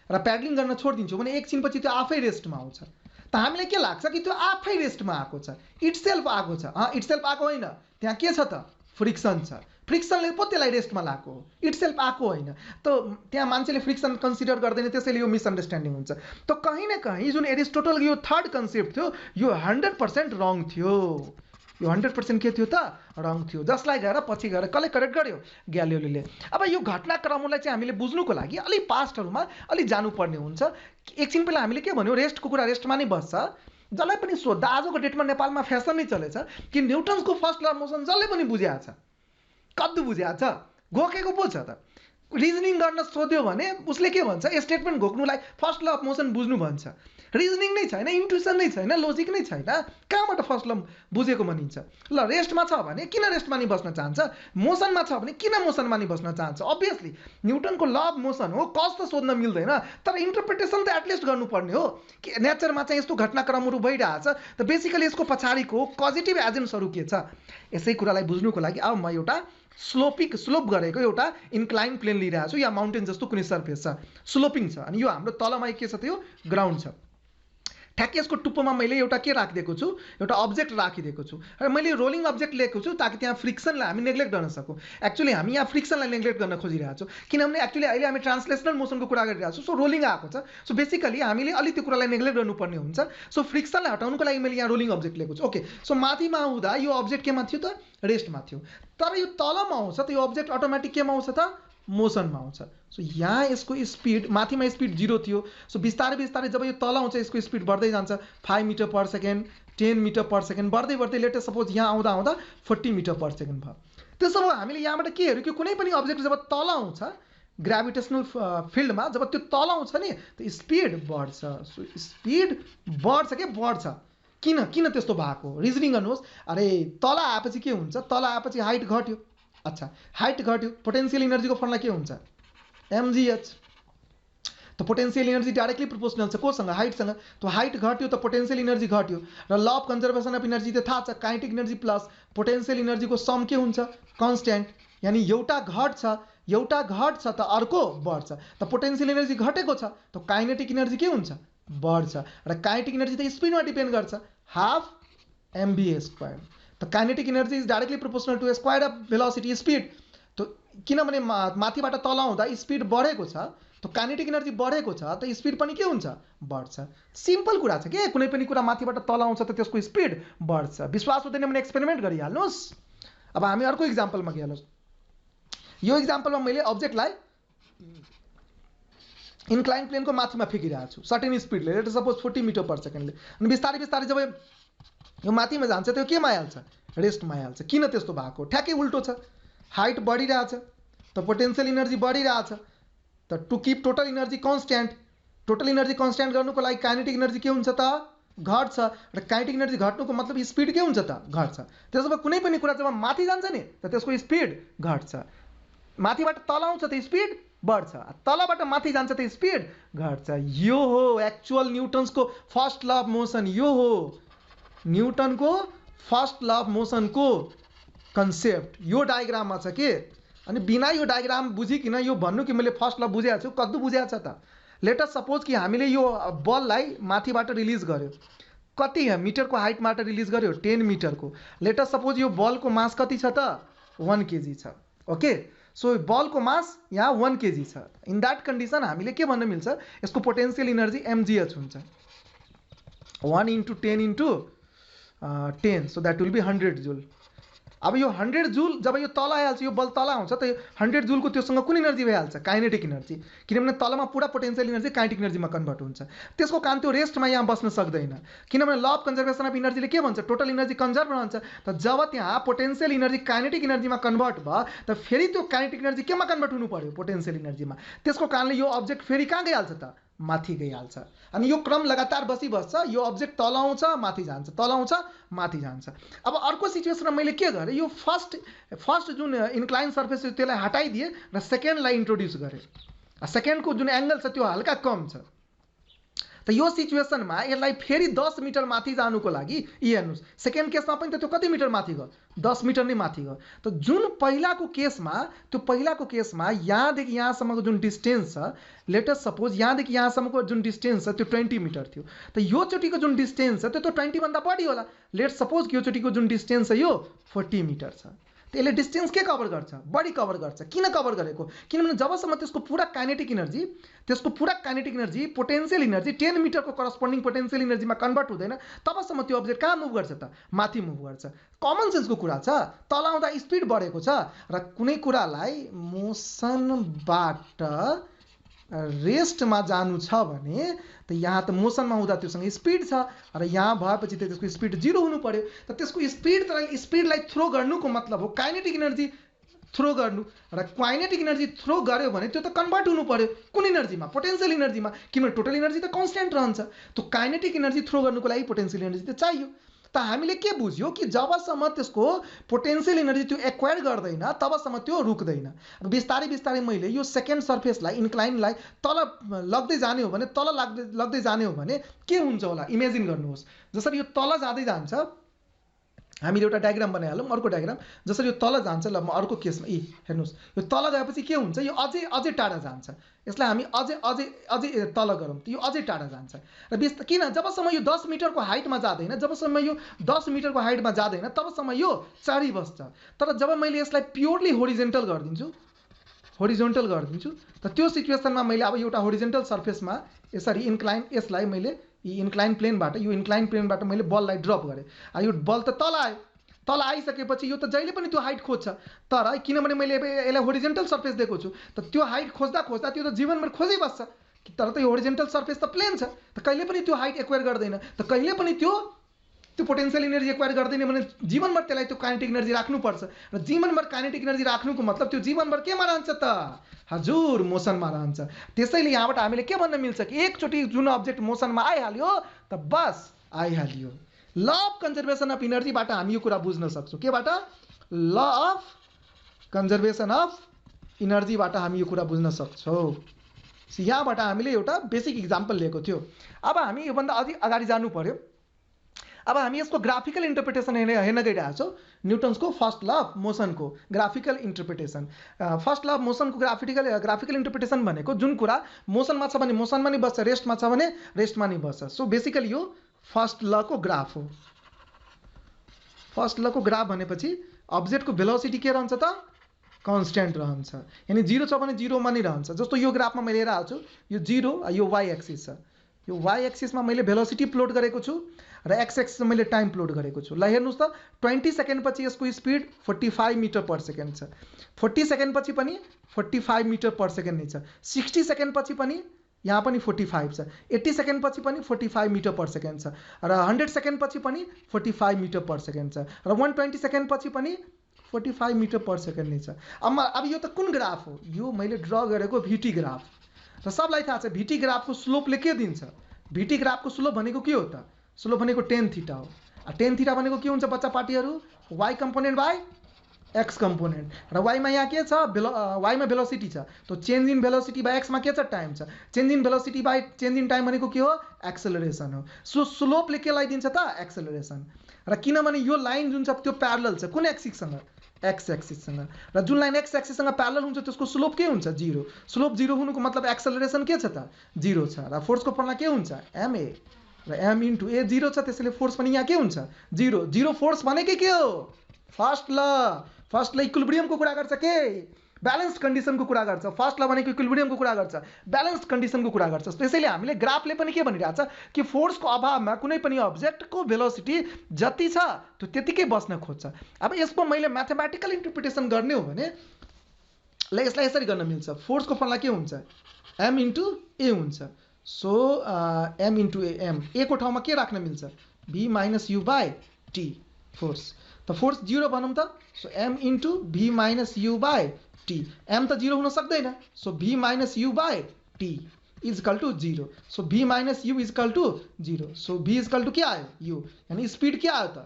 र प्याडलिङ गर्न छोडिदिन्छौँ भने एकछिनपछि त्यो आफै रेस्टमा आउँछ। त हामीलाई के लाग्छ कि त्यो आफै रेस्टमा आएको छ, इटसेल्फ आएको छ। इटसेल्फ आएको होइन, त्यहाँ के छ त? फ्रिक्सन छ। फ्रिक्सनले पो त्यसलाई रेस्टमा लाएको हो, इटसेल्फ आएको होइन। त त्यहाँ मान्छेले फ्रिक्सन कन्सिडर गर्दैन, त्यसैले यो मिसअन्डरस्ट्यान्डिङ हुन्छ। त कहीँ न कहीँ जुन एरिस्टोटल यो थर्ड कन्सेप्ट थियो यो 100% रङ थियो। यो 100% के थियो त? रङ थियो। जसलाई गएर पछि गएर कसले करेक्ट गर्यो? ग्यालिलियोले। अब यो घटनाक्रमलाई चाहिँ हामीले बुझ्नुको लागि अलि पास्टहरूमा अलि जानुपर्ने हुन्छ। एकछिन पहिला हामीले के भन्यो? रेस्टको कुरा रेस्टमा नै बस्छ। जसलाई पनि सोद्धा आजको डेटमा नेपालमा फेसन नै चलेछ कि न्युटन्सको फर्स्ट ल अफ मोसन जसले पनि बुझाएको छ, कद्दु बुझाएको छ, घोकेको पो छ त। रिजनिङ गर्न सोध्यो भने उसले के भन्छ? स्टेटमेन्ट घोक्नुलाई फर्स्ट ल अफ मोसन बुझ्नु भन्छ। रिजनिङ नै छैन, इन्ट्युसन नै छैन, लोजिक नै छैन, कहाँबाट फर्स्ट ल बुझेको भनिन्छ? ल रेस्टमा छ भने किन रेस्टमा नि बस्न चाहन्छ? मोसनमा छ भने किन मोसनमा नि बस्न चाहन्छ? अभियसली न्युटनको ल अफ मोसन हो, कज त सोध्न मिल्दैन, तर इन्टरप्रिटेसन त एटलिस्ट गर्नुपर्ने हो कि नेचरमा चाहिँ यस्तो घटनाक्रमहरू भइरहेछ, त बेसिकली यसको पछाडिको कजिटिभ एजेन्ट्सहरू के छ? यसै कुरालाई बुझ्नुको लागि अब म एउटा स्लोप गरेको एउटा इन्क्लाइन प्लेन लिइरहेको छु, या माउन्टेन जस्तो कुनै सर्फेस छ, स्लोपिङ छ, अनि यो हाम्रो तलमा के छ त? यो ग्राउन्ड छ। ठ्याक्कै यसको टुप्पोमा मैले एउटा के राखिदिएको छु? एउटा अब्जेक्ट राखिदिएको छु, र मैले रोलिङ अब्जेक्ट लिएको छु ताकि त्यहाँ फ्रिक्सनलाई हामी नेग्लेक्ट गर्न सकौँ। एक्चुअली हामी यहाँ फ्रिक्सनलाई नेग्लेक्ट गर्न खोजिरहेको छौँ, किनभने एक्चुअली अहिले हामी ट्रान्सलेसनल मोसनको कुरा गरिरहेको छौँ। सो रोलिङ आएको छ, सो बेसिकली हामीले अलि त्यो कुरालाई नेग्लेक्ट गर्नुपर्ने हुन्छ। सो फ्रिक्सनलाई हटाउनुको लागि मैले यहाँ रोलिङ अब्जेक्ट लिएको छु। ओके, सो माथिमा आउँदा यो अब्जेक्ट केमा थियो त? रेस्टमा थियो। तर यो तलमा आउँछ त यो अब्जेक्ट अटोमेटिक केमा आउँछ त? मोसनमा आउँछ। सो यहाँ यसको स्पिड, माथिमा स्पिड 0 थियो, सो बिस्तारै बिस्तारै जब यो तल आउँछ यसको स्पिड बढ्दै जान्छ, 5 metre per second, 10 metre per second, बढ्दै बढ्दै लेटेस्ट सपोज यहाँ आउँदा आउँदा 40 मिटर पर सेकेन्ड भयो। त्यसो भए हामीले यहाँबाट के हेऱ्यो कि कुनै पनि अब्जेक्ट जब तल आउँछ ग्राभिटेसनल फिल्डमा, जब त्यो तल आउँछ नि त स्पिड बढ्छ। सो स्पिड बढ्छ के बढ्छ? किन त्यस्तो भएको? रिजनिङ गर्नुहोस्। अरे तल आएपछि के हुन्छ? तल आएपछि हाइट घट्यो। अच्छा, हाइट घट्यो, पोटेन्सियल इनर्जीको फर्मुला के हुन्छ? mgh। त पोटेन्सियल इनर्जी डाइरेक्टली प्रोपोर्सनल छ कोसँग? हाइटसँग। त हाइट घट्यो त पोटेन्सियल इनर्जी घट्यो, र law of conservation of energy त थाहा छ, काइनेटिक इनर्जी प्लस पोटेन्सियल इनर्जीको सम के हुन्छ? कन्स्ट्यान्ट। यानी एउटा घट्छ त अर्को बढ्छ। त पोटेन्सियल इनर्जी घटेको छ त काइनेटिक इनर्जी के हुन्छ? बढ्छ। र काइनेटिक इनर्जी त स्पिडमा डिपेन्ड गर्छ, हाफ mv²। त kinetic energy is directly proportional to square of velocity speed. त किनभने माथिबाट तल आउँदा स्पिड बढेको छ, त काइनेटिक इनर्जी बढेको छ, त स्पिड पनि के हुन्छ? बढ्छ। सिम्पल कुरा छ के, कुनै पनि कुरा माथिबाट तल आउँछ त त्यसको स्पिड बढ्छ। विश्वास हुँदैन भने एक्सपेरिमेन्ट गरिहाल्नुहोस्। अब हामी अर्को इक्जाम्पलमा गइहाल्नुहोस्। यो इक्जाम्पलमा मैले अब्जेक्टलाई इन्क्लाइन प्लेनको माथिमा फेकिरहेको छु सर्टेन स्पिडले, लेट सपोज 40 मिटर पर सेकेन्डले, अनि बिस्तारै बिस्तारै जब यो माथिमा जान्छ त्यो केमा आइहाल्छ? रेस्टमा आइहाल्छ। किन त्यस्तो भएको? ठ्याक्कै उल्टो छ। हाइट बढिरहेछ त पोटेन्सियल इनर्जी बढिरहेछ, त to keep total energy constant, total energy constant गर्नुको लागि काइनेटिक इनर्जी के हुन्छ त? घट्छ। र काइनेटिक इनर्जी घट्नुको मतलब स्पिड के हुन्छ त? घट्छ। त्यसो भए कुनै पनि कुरा जब माथि जान्छ नि त त्यसको स्पिड घट्छ, माथिबाट तल आउँछ त स्पिड बढ्छ, तलबाट माथि जान्छ त स्पिड घट्छ। यो हो एक्चुअल न्युटन्सको फर्स्ट ल अफ मोसन। यो हो न्युटनको फर्स्ट ल अफ मोसनको कन्सेप्ट। यो डायग्राममा छ के, अनि बिना यो डायग्राम बुझिकिन यो भन्नु कि मैले फर्स्ट ल बुझेको छु, कद्दु बुझेको छ त? लेट अस सपोज कि हामीले यो बललाई माथिबाट रिलिज गर्यो, कति मिटरको हाइटबाट रिलिज गर्यो? 10 मिटरको। लेट अस सपोज यो बलको मास कति छ त? 1 kg छ। ओके, सो बलको मास यहाँ 1 kg छ। इन द्याट कन्डिसन हामीले के भन्न मिल्छ, यसको पोटेन्सियल इनर्जी mgh हुन्छ 1 × 10 × 10, सो द्याट विल बी 100 जुल। अब यो 100 जुल जब यो तल आइहाल्छ, यो बल तल आउँछ त यो 100 जुलको त्योसँग कुन इनर्जी भइहाल्छ, काइनेटिक इनर्जी, किनभने तलमा पुरा पोटेन्सियल इनर्जी काइनेटिक इनर्जीमा कन्भर्ट हुन्छ। त्यसको कारण त्यो रेस्टमा यहाँ बस्न सक्दैन, किनभने ल अफ कन्जर्भेसन अफ इनर्जीले के भन्छ, टोटल इनर्जी कन्जर्भ रहन्छ। त जब त्यहाँ पोटेन्सियल इनर्जी काइनेटिक इनर्जीमा कन्भर्ट भयो त फेरि त्यो काइनेटिक इनर्जी केमा कन्भर्ट हुनु पर्यो, पोटेन्सियल इनर्जीमा। त्यसको कारणले यो अब्जेक्ट फेरि कहाँ गइहाल्छ त, माथि गइहाल्छ। अनि यो क्रम लगातार बसिबस्छ, यो अब्जेक्ट तल आउँछ माथि जान्छ, तल आउँछ माथि जान्छ। अब अर्को सिचुएसनमा मैले के गरेँ, यो फर्स्ट जुन इन्क्लाइन सर्फेस थियो त्यसलाई हटाइदिएँ र सेकेन्डलाई इन्ट्रोड्युस गरेँ। सेकेन्डको जुन एङ्गल छ त्यो हल्का कम छ। त यो सिचुएसनमा यसलाई फेरि 10 मिटर माथि जानुको लागि हेर्नुहोस्, सेकेन्ड केसमा पनि त त्यो कति मिटर माथि गयो, 10 मिटर नै माथि गयो। त जुन पहिलाको केसमा यहाँदेखि यहाँसम्मको जुन डिस्टेन्स छ, लेटस सपोज यहाँदेखि यहाँसम्मको जुन डिस्टेन्स छ त्यो 20 मिटर थियो। त यो चोटिको जुन डिस्टेन्स छ त्यो 20 भन्दा बढी होला। लेट्स सपोज कि यो चोटिको जुन डिस्टेन्स छ यो 40 मिटर छ। त्यसले डिस्टेन्स के कभर गर्छ, बढी कभर गर्छ। किन कभर गरेको, किनभने जबसम्म त्यसको पुरा काइनेटिक इनर्जी पोटेन्सियल इनर्जी 10 मिटरको करस्पोन्डिङ पोटेन्सियल इनर्जीमा कन्भर्ट हुँदैन, तबसम्म त्यो अब्जेक्ट कहाँ मुभ गर्छ त, माथि मुभ गर्छ। कमन सेन्सको कुरा छ, तल आउँदा स्पिड बढेको छ र कुनै कुरालाई मोसनबाट रेस्टमा जानु छ भने त यहाँ त मोसनमा हुँदा त्योसँग स्पिड छ र यहाँ भएपछि त त्यसको स्पिड 0 हुनु पर्यो। त त्यसको स्पिडलाई थ्रो गर्नुको मतलब हो काइनेटिक इनर्जी थ्रो गर्नु, र काइनेटिक इनर्जी थ्रो गर्यो भने त्यो त कन्भर्ट हुनु पर्यो कुन इनर्जीमा, पोटेन्सियल इनर्जीमा, किनभने टोटल इनर्जी त कन्स्टेन्ट रहन्छ। त्यो काइनेटिक इनर्जी थ्रो गर्नुको लागि पोटेन्सियल इनर्जी त चाहियो। त हामीले के बुझ्यो कि जबसम्म त्यसको पोटेन्सियल इनर्जी त्यो एक्वायर गर्दैन तबसम्म त्यो रुक्दैन। बिस्तारै मैले यो सेकेन्ड सर्फेसलाई इन्क्लाइनलाई तल लग्दै जाने हो भने के हुन्छ होला, इमेजिन गर्नुहोस्। जसरी यो तल जाँदै जान्छ, हामीले एउटा डायग्राम बनाइहालौँ, अर्को डायग्राम। जसरी यो तल जान्छ, ल म अर्को केसमा हेर्नुहोस्, यो तल गएपछि के हुन्छ, यो अझै टाढा जान्छ। यसलाई हामी अझै तल गरौँ, यो अझै टाढा जान्छ। र किन, जबसम्म यो 10 मिटरको हाइटमा जाँदैन, तबसम्म यो चढी बस्छ। तर जब मैले यसलाई प्योरली होरिजेन्टल गरिदिन्छु त त्यो सिचुएसनमा मैले अब एउटा होरिजेन्टल सर्फेसमा यसरी यसलाई मैले इन्क्लाइन प्लेनबाट मैले बललाई ड्रप गरेँ। यो बल त तल आइसकेपछि यो त जहिले पनि त्यो हाइट खोज्छ, तर किनभने मैले यसलाई होरिजेन्टल सर्फेस दिएको छु त त्यो हाइट खोज्दा त्यो त जीवनभर खोजिबस्छ। तर त यो होरिजेन्टल सर्फेस त प्लेन छ, त कहिले पनि त्यो हाइट एक्वायर गर्दैन, त कहिले पनि त्यो पोटेन्सियल इनर्जी एक्वायर गर्दैन भने जीवनभर त्यसलाई त्यो काइनेटिक इनर्जी राख्नुपर्छ। र जीवनभर काइनेटिक इनर्जी राख्नुको मतलब त्यो जीवनभर केमा रहन्छ त, हजुर मोसनमा रहन्छ। त्यसैले यहाँबाट हामीले के भन्न मिल्छ कि एकचोटि जुन अब्जेक्ट मोसनमा आइहाल्यो त बस आइहाल्यो। ल अफ कन्जर्भेसन अफ इनर्जीबाट हामी यो कुरा बुझ्न सक्छौँ। केबाट, ल अफ कन्जर्भेसन अफ इनर्जीबाट हामी यो कुरा बुझ्न सक्छौँ। यहाँबाट हामीले एउटा बेसिक इक्जाम्पल लिएको थियो। अब हामी योभन्दा अगाडि जानु पर्यो। अब हामी यसको ग्राफिकल इन्टरप्रिटेसन हेर्न गइरहेको छौँ। न्युटन्सको फर्स्ट ल अफ मोसनको graphical interpretation. First law of मोसनको ग्राफिकल इन्टरप्रिटेसन भनेको जुन कुरा मोसनमा छ भने मोसनमा नै बस्छ, रेस्टमा छ भने रेस्टमा नै बस्छ। सो बेसिकली यो फर्स्ट लको ग्राफ हो। फर्स्ट लको ग्राफ भनेपछि अब्जेक्टको भेलोसिटी के रहन्छ त, कन्स्टेन्ट रहन्छ, यानी 0 छ भने 0 मा नै रहन्छ। जस्तो यो ग्राफमा मैले हेरेर आएको छु, यो 0, यो वाइ एक्सिस छ। यो वाइ एक्सिसमा मैले भेलोसिटी प्लोट गरेको छु र एक्स एक्सिसमा मैले टाइम प्लोट गरेको छु। ल हेर्नुहोस् त, 20 सेकेन्ड पछि यसको स्पिड 45 मिटर पर सेकेन्ड छ, 40 सेकेन्ड पछि पनि 45 मिटर पर सेकेन्ड नै छ, 60 सेकेन्ड पछि पनि यहाँ पनि 45 छ, 80 सेकेन्ड पछि पनि 45 मिटर पर सेकेन्ड छ, र 100 सेकेन्ड पछि पनि 45 मिटर पर सेकेन्ड छ, र 120 सेकेन्ड पछि पनि 45 मिटर पर सेकेन्ड नै छ। अब यो त कुन ग्राफ हो, यो मैले ड्र गरेको VT ग्राफ। र सबलाई थाहा छ VT ग्राफको स्लोपले के दिन्छ। VT ग्राफको स्लोप भनेको के हो त, स्लोप भनेको tan थीटा हो। tan थीटा भनेको के हुन्छ बच्चा पार्टीहरू, y component by x component. र y मा यहाँ के छ, y मा भेलोसिटी छ, तो change in velocity by x मा के छ, टाइम छ। Change in velocity by change in time भनेको के हो, एक्सेलरेसन हो। सो स्लोपले केलाई दिन्छ त, एक्सेलरेसन। र किनभने यो लाइन जुन छ त्यो प्यारलल छ कुन एक्सिससँग, एक्स एक्सिससँग, र जुन लाइन एक्स एक्सिससँग प्यारलल हुन्छ त्यसको स्लोप के हुन्छ, 0। स्लोप 0 हुनुको मतलब एक्सेलरेसन के छ त, 0 छ। र फोर्सको फर्मुला के हुन्छ, ma, र m इन्टु a 0 छ, त्यसैले फोर्स पनि यहाँ के हुन्छ, 0। फोर्स भनेकै के हो, फर्स्ट ल इक्विलिब्रियमको कुरा गर्छ के, ब्यालेन्स्ड कन्डिसनको कुरा गर्छ, फर्स्ट ल भनेको इक्विलिब्रियमको कुरा गर्छ, ब्यालेन्स्ड कन्डिसनको कुरा गर्छ। त्यसैले हामीले ग्राफले पनि के भनिरहेछ कि फोर्सको अभावमा कुनै पनि अब्जेक्टको भेलोसिटी जति छ त्यो त्यतिकै बस्न खोज्छ। अब यसको मैले म्याथमेटिकल इन्टरप्रिटेसन गर्ने हो भने ल यसलाई यसरी गर्न मिल्छ, फोर्सको फर्मुला के हुन्छ, m इन्टु a हुन्छ। So m into m, a को ठाउँमा के राख्न मिल्छ, v minus u by t force. त फोर्स 0 भनौँ त, so m into v minus u by t, m त 0 हुन सक्दैन, so v minus u by t is equal to 0। So v minus u is equal to 0। So v is equal to के आयो, u, यानी speed के आयो त,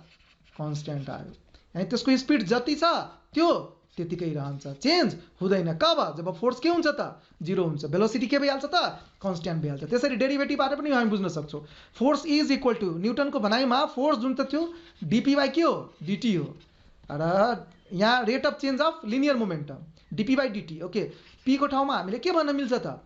constant आयो। यानी त्यसको स्पिड जति छ त्यो त्यतिकै रहन्छ, चेन्ज हुँदैन। कब, जब फोर्स के हुन्छ त, 0 हुन्छ, भेलोसिटी के भइहाल्छ त, कन्स्ट्यान्ट भइहाल्छ। त्यसरी डेरिभेटिभबाट पनि हामी बुझ्न सक्छौँ। फोर्स इज इक्वल टू न्युटनको भनाइमा फोर्स जुन त त्यो dp बाई के हो, dt हो, र यहाँ rate of change of linear momentum dp बाई dt। ओके, p को ठाउँमा हामीले के भन्न मिल्छ त,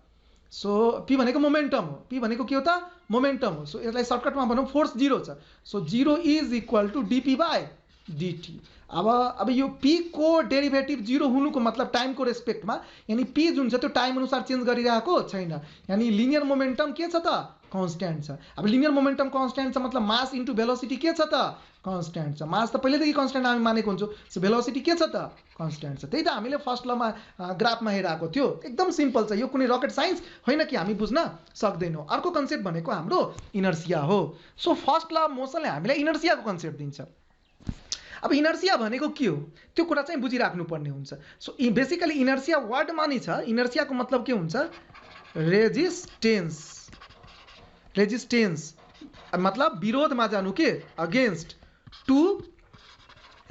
सो p भनेको मोमेन्टम हो, p भनेको के हो त, मोमेन्टम हो। सो यसलाई सर्टकटमा भनौँ, फोर्स 0 छ, so 0 is equal to dp बाई dt। अब यो p को डेरिभेटिभ 0 हुनुको मतलब टाइमको रेस्पेक्टमा, यानी p जुन छ त्यो टाइम अनुसार चेन्ज गरिरहेको छैन, यानी लिनियर मोमेन्टम के छ त, कन्स्ट्यान्ट छ। अब लिनियर मोमेन्टम कन्स्ट्यान्ट छ मतलब मास इन्टु भेलोसिटी के छ त, कन्स्ट्यान्ट छ। मास त पहिलेदेखि कन्स्ट्यान्ट हामी मानेको हुन्छौँ, सो भेलोसिटी के छ त, कन्स्ट्यान्ट छ। त्यही त हामीले फर्स्ट लमा ग्राफमा हेरेको थियो, एकदम सिम्पल छ, यो कुनै रकेट साइन्स होइन कि हामी बुझ्न सक्दैनौँ। अर्को कन्सेप्ट भनेको हाम्रो इनर्सिया हो। सो फर्स्ट ल मोसनले हामीलाई इनर्सियाको कन्सेप्ट दिन्छ। अब इनर्सिया भनेको के हो त्यो कुरा चाहिँ बुझिराख्नु पर्ने हुन्छ। सो बेसिकली इनर्सिया वर्डमा नै छ, इनर्सियाको मतलब के हुन्छ, रेजिस्टेन्स। रेजिस्टेन्स मतलब विरोधमा जानु, के, अगेन्स्ट, टु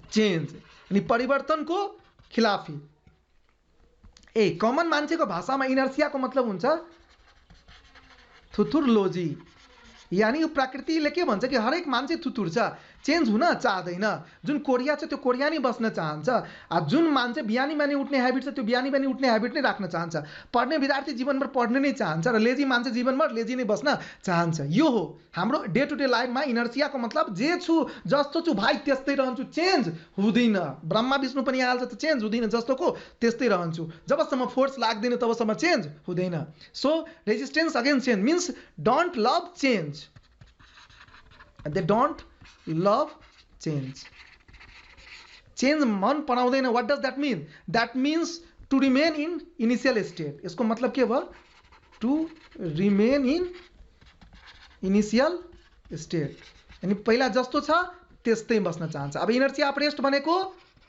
चेन्ज, यानी परिवर्तनको खिलाफी। कमन मान्छेको भाषामा इनर्सियाको मतलब हुन्छ थुथुरलोजी, यानी यो प्रकृतिले के भन्छ कि हरेक मान्छे थुथुर छ, चेन्ज हुन चाहदैन। जुन कोरिया छ त्यो कोरिया नै बस्न चाहन्छ, जुन मान्छे बिहानी बिहानी उठ्ने ह्याबिट छ त्यो बिहानी बिहानी उठ्ने ह्याबिट नै राख्न चाहन्छ, पढ्ने विद्यार्थी जीवनभर पढ्ने नै चाहन्छ, र लेजी मान्छे जीवनभर लेजी नै बस्न चाहन्छ। यो हो हाम्रो डे टु डे लाइफमा इनर्सियाको मतलब, जे छु जस्तो छु भाइ त्यस्तै रहन्छु, चेन्ज हुँदैन। ब्रह्मा विष्णु पनि आइहाल्छ त चेन्ज हुँदैन, जस्तोको त्यस्तै रहन्छु, जबसम्म फोर्स लाग्दैन तबसम्म चेन्ज हुँदैन। So resistance against change means don't love change, they don't love change. Change मन पराउँदैन। What does that mean, that means to remain in initial state. यसको मतलब के भयो, to remain in initial state, यानी पहिला जस्तो छ त्यस्तै बस्न चाहन्छ। अब इनर्सिया अफ रेस्ट भनेको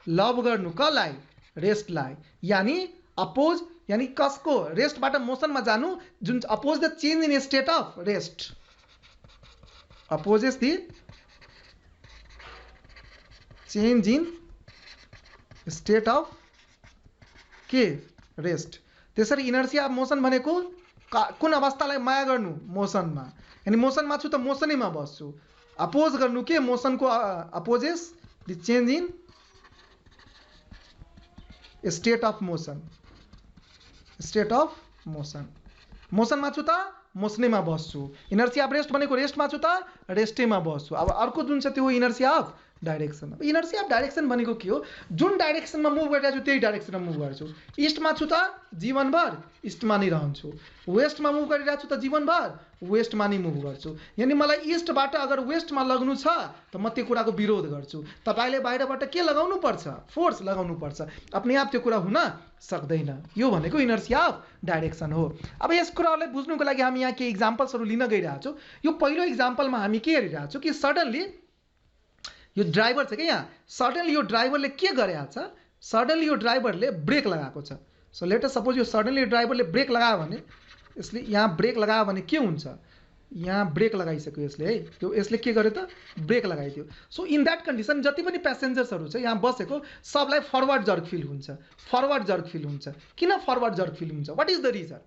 लभ गर्नु, कसलाई, रेस्टलाई, यानी अपोज, यानी कसको, रेस्टबाट मोसनमा जानु, जुन oppose the change in state of rest, opposes the change in state of के, रेस्ट। त्यसरी इनर्सिया अफ मोसन भनेको कुन अवस्थालाई माया गर्नु, मोसनमा, यानी मोसनमा छु त मोसनैमा बस्छु। अपोज गर्नु के, मोसनको opposes the change in state of motion, state of motion. मोसनमा छु त मोसनैमा बस्छु। इनर्सिया अफ रेस्ट भनेको रेस्टमा छु त रेस्टैमा बस्छु। अब अर्को जुन छ त्यो इनर्सिया अफ डाइरेक्सन। अब इनर्सिया अफ डाइरेक्सन भनेको के हो, जुन डाइरेक्सनमा मुभ गरिरहेको छु त्यही डाइरेक्सनमा मुभ गर्छु। इस्टमा छु त जीवनभर इस्टमा नै रहन्छु, वेस्टमा मुभ गरिरहेको छु त जीवनभर वेस्टमा नै मुभ गर्छु। यानी मलाई इस्टबाट अगर वेस्टमा लग्नु छ त म त्यो कुराको विरोध गर्छु। तपाईले बाहिरबाट के लगाउनु पर्छ, फोर्स लगाउनु पर्छ, अपने आप त्यो कुरा हुन सक्दैन। यो भनेको इनर्सिया अफ डाइरेक्सन हो। अब यस कुरालाई बुझ्नुको लागि हामी यहाँ केही इक्जाम्पल्सहरू लिन गइरहेको छौँ। यो पहिलो इक्जाम्पलमा हामी के हेरिरहेको छौँ कि सडनली यो ड्राइभर छ कि यहाँ, सडनली यो ड्राइभरले के गरेको छ, सडनली यो ड्राइभरले ब्रेक लगाएको छ। सो लेट अस सपोज यो सडनली ड्राइभरले ब्रेक लगायो भने, यसले यहाँ ब्रेक लगायो भने के हुन्छ, यहाँ ब्रेक लगाइसक्यो यसले है, त्यो यसले के गर्यो त ब्रेक लगाइदियो। सो इन द्याट कन्डिसन जति पनि प्यासेन्जर्सहरू छ यहाँ बसेको सबलाई फरवर्ड जर्क फिल हुन्छ, फरवर्ड जर्क फिल हुन्छ। किन फरवर्ड जर्क फिल हुन्छ, वाट इज द रिजन,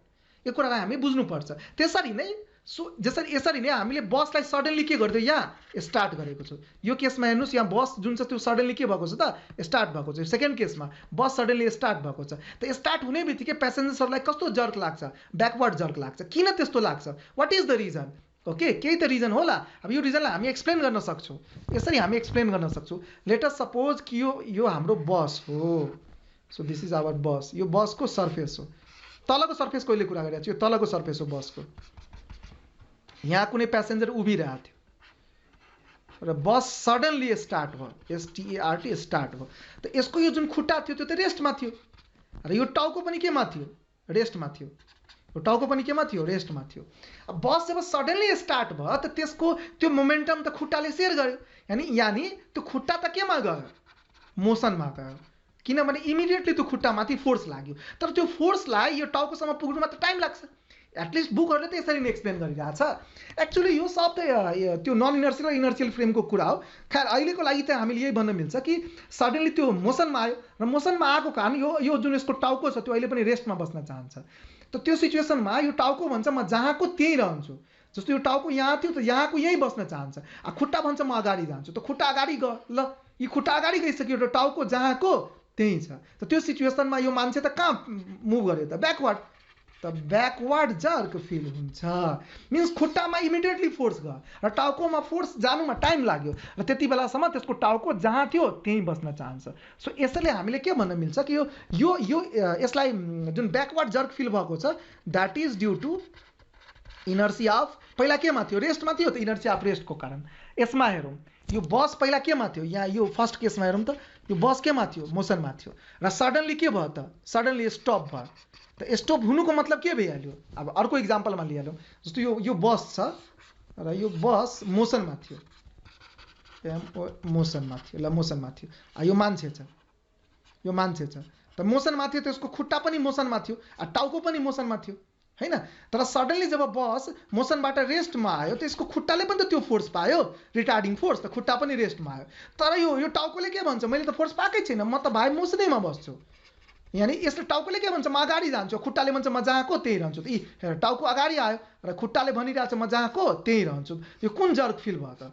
यो कुरालाई हामी बुझ्नुपर्छ। त्यसरी नै यसरी नै हामीले बसलाई सडनली के गरिदियो, यहाँ स्टार्ट गरेको छु। यो केसमा हेर्नुहोस् यहाँ बस जुन छ त्यो सडनली के भएको छ त स्टार्ट भएको छ। सेकेन्ड केसमा बस सडनली स्टार्ट भएको छ। त स्टार्ट हुने बित्तिकै प्यासेन्जर्सहरूलाई कस्तो जर्क लाग्छ, ब्याकवर्ड जर्क लाग्छ। किन त्यस्तो लाग्छ, what is the reason, okay केही त रिजन होला। अब यो रिजनलाई हामी एक्सप्लेन गर्न सक्छौँ, यसरी हामी एक्सप्लेन गर्न सक्छौँ। लेट अस सपोज कि यो हाम्रो बस हो, सो दिस इज आवर बस। यो बसको सर्फेस हो। तलको सर्फेस कहिले कुरा गरिरहेको छु, यो तलको सर्फेस हो बसको। यहाँ कुनै प्यासेन्जर उभिरहेको थियो र बस सडनली स्टार्ट भयो, START स्टार्ट भयो। त यसको यो जुन खुट्टा थियो त्यो त रेस्टमा थियो र यो टाउको पनि केमा थियो, रेस्टमा थियो। यो टाउको पनि केमा थियो, रेस्टमा थियो। अब बस जब सडनली स्टार्ट भयो त त्यसको त्यो मोमेन्टम त खुट्टाले सेयर गर्यो, यानी त्यो खुट्टा त केमा गयो, मोसनमा गयो, किनभने इमिडिएटली त्यो खुट्टामाथि फोर्स लाग्यो। तर त्यो फोर्सलाई यो टाउकोसम्म पुग्नुमा त टाइम लाग्छ। एटलिस्ट बुकहरूले त यसरी नै एक्सप्लेन गरिरहेछ। एक्चुअली यो शब्द त्यो नन इनर्सियल र इनर्सियल फ्रेमको कुरा हो। खैर अहिलेको लागि त हामीले यही भन्न मिल्छ कि सडनली त्यो मोसनमा आयो र मोसनमा आएको कारण यो जुन यसको टाउको छ त्यो अहिले पनि रेस्टमा बस्न चाहन्छ। त त्यो सिचुएसनमा यो टाउको भन्छ म जहाँको त्यहीँ रहन्छु। जस्तो यो टाउको यहाँ थियो त यहाँको यहीँ बस्न चाहन्छ। खुट्टा भन्छ म अगाडि जान्छु। त खुट्टा अगाडि गयो, ल यी खुट्टा अगाडि गइसक्यो र टाउको जहाँको त्यहीँ छ। त त्यो सिचुएसनमा यो मान्छे त कहाँ मुभ गर्यो त, ब्याकवर्ड। त ब्याकवर्ड जर्क फिल हुन्छ। मिन्स खुट्टामा इमिडिएटली फोर्स गयो र टाउकोमा फोर्स जानुमा टाइम लाग्यो र त्यति बेलासम्म त्यसको टाउको जहाँ थियो त्यहीँ बस्न चाहन्छ। सो यसैले हामीले के भन्न मिल्छ कि यसलाई जुन ब्याकवर्ड जर्क फिल भएको छ that is due to inertia of, पहिला केमा थियो, रेस्टमा थियो, त इनर्सिया अफ रेस्टको कारण। यसमा हेरौँ, यो बस पहिला केमा थियो, यहाँ यो फर्स्ट केसमा हेरौँ त यो बस केमा थियो, मोसनमा थियो र सडनली के भयो त, सडनली स्टप भयो। त स्टप हुनुको मतलब के भइहाल्यो। अब अर्को इक्जाम्पलमा लिइहालौँ। जस्तो यो बस छ र यो बस मोसनमा थियो, मोसनमा थियो, ल मोसनमा थियो। यो मान्छे छ, यो मान्छे छ। त मोसनमा थियो, त्यसको खुट्टा पनि मोसनमा थियो, टाउको पनि मोसनमा थियो, हैन। तर सडनली जब बस मोसनबाट रेस्टमा आयो त यसको खुट्टाले पनि त त्यो फोर्स पायो, रिटार्डिङ फोर्स, त खुट्टा पनि रेस्टमा आयो। तर यो टाउकोले के भन्छ, मैले त फोर्स पाएकै छैन, म त भाइ मोसनैमा बस्छु। यानी यसले टाउकोले के भन्छ, म अगाडि जान्छु, खुट्टाले भन्छ म जहाँको त्यहीँ रहन्छु। त हेर टाउको अगाडि आयो र खुट्टाले भनिरहेछ म जहाँको त्यहीँ रहन्छु। यो कुन जर्क फिल भयो त,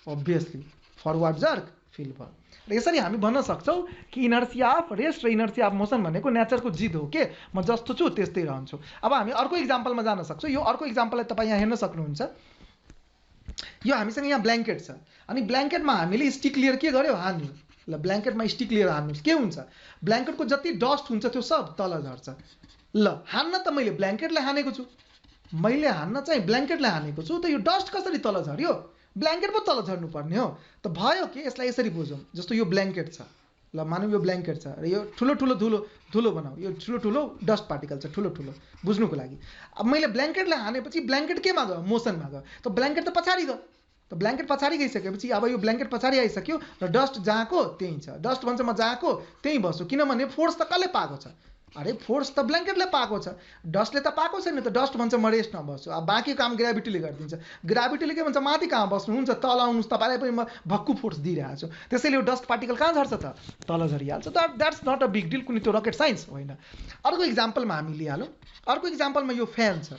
अभियसली फरवर्ड जर्क फिल भयो। र यसरी हामी भन्न सक्छौँ कि इनर्सिया अफ रेस्ट र इनर्सिया अफ मोसन भनेको नेचरको जिद हो के म जस्तो छु त्यस्तै रहन्छु। अब हामी अर्को इक्जाम्पलमा जान सक्छौँ। यो अर्को इक्जाम्पललाई तपाईँ यहाँ हेर्न सक्नुहुन्छ। यो हामीसँग यहाँ ब्ल्याङ्केट छ अनि ब्ल्याङ्केटमा हामीले स्टिक लिएर के गर्यो, हान्यो। ल ब्ल्याङ्केटमा स्टिक लिएर हान्नुहोस्, के हुन्छ, ब्ल्याङ्केटको जति डस्ट हुन्छ त्यो सब तल झर्छ। ल हान्न त मैले ब्ल्याङ्केटलाई हानेको छु, मैले हान्न चाहिँ ब्ल्याङ्केटलाई हानेको छु, त यो डस्ट कसरी तल झर्यो, ब्ल्याङ्केट पो तल झर्नुपर्ने हो। त भयो कि यसलाई यसरी बुझौँ। जस्तो यो ब्ल्याङ्केट छ, ल मानौँ यो ब्ल्याङ्केट छ र यो ठुलो ठुलो धुलो बनाऊ, यो ठुलो ठुलो डस्ट पार्टिकल छ, ठुलो ठुलो बुझ्नुको लागि। अब मैले ब्ल्याङ्केटलाई हानेपछि ब्ल्याङ्केट केमा गयो, मोसनमा गयो। त ब्ल्याङ्केट त पछाडि गयो। त ब्ल्याङ्केट पछाडि गइसकेपछि अब यो ब्ल्याङ्केट पछाडि आइसक्यो र डस्ट जहाँको त्यहीँ छ। डस्ट भन्छ म जहाँको त्यहीँ बस्छु, किनभने फोर्स त कसले पाएको छ, अरे फोर्स त ब्ल्याङ्केटले पाएको छ, डस्टले त पाएको छैन। त डस्ट भन्छ म रेस्टमा बस्छु। अब बाँकी काम ग्राभिटीले गरिदिन्छ। ग्राभिटीले के भन्छ, माथि कहाँ बस्नुहुन्छ, तल आउनुहोस्, तपाईँलाई पनि म भक्कु फोर्स दिइरहेको छु। त्यसैले यो डस्ट पार्टिकल कहाँ झर्छ त, तल झरिहाल्छ। That's not a big deal, कुनै त्यो रकेट साइन्स होइन। अर्को इक्जाम्पलमा हामी लिइहालौँ। अर्को इक्जाम्पलमा यो फ्यान छ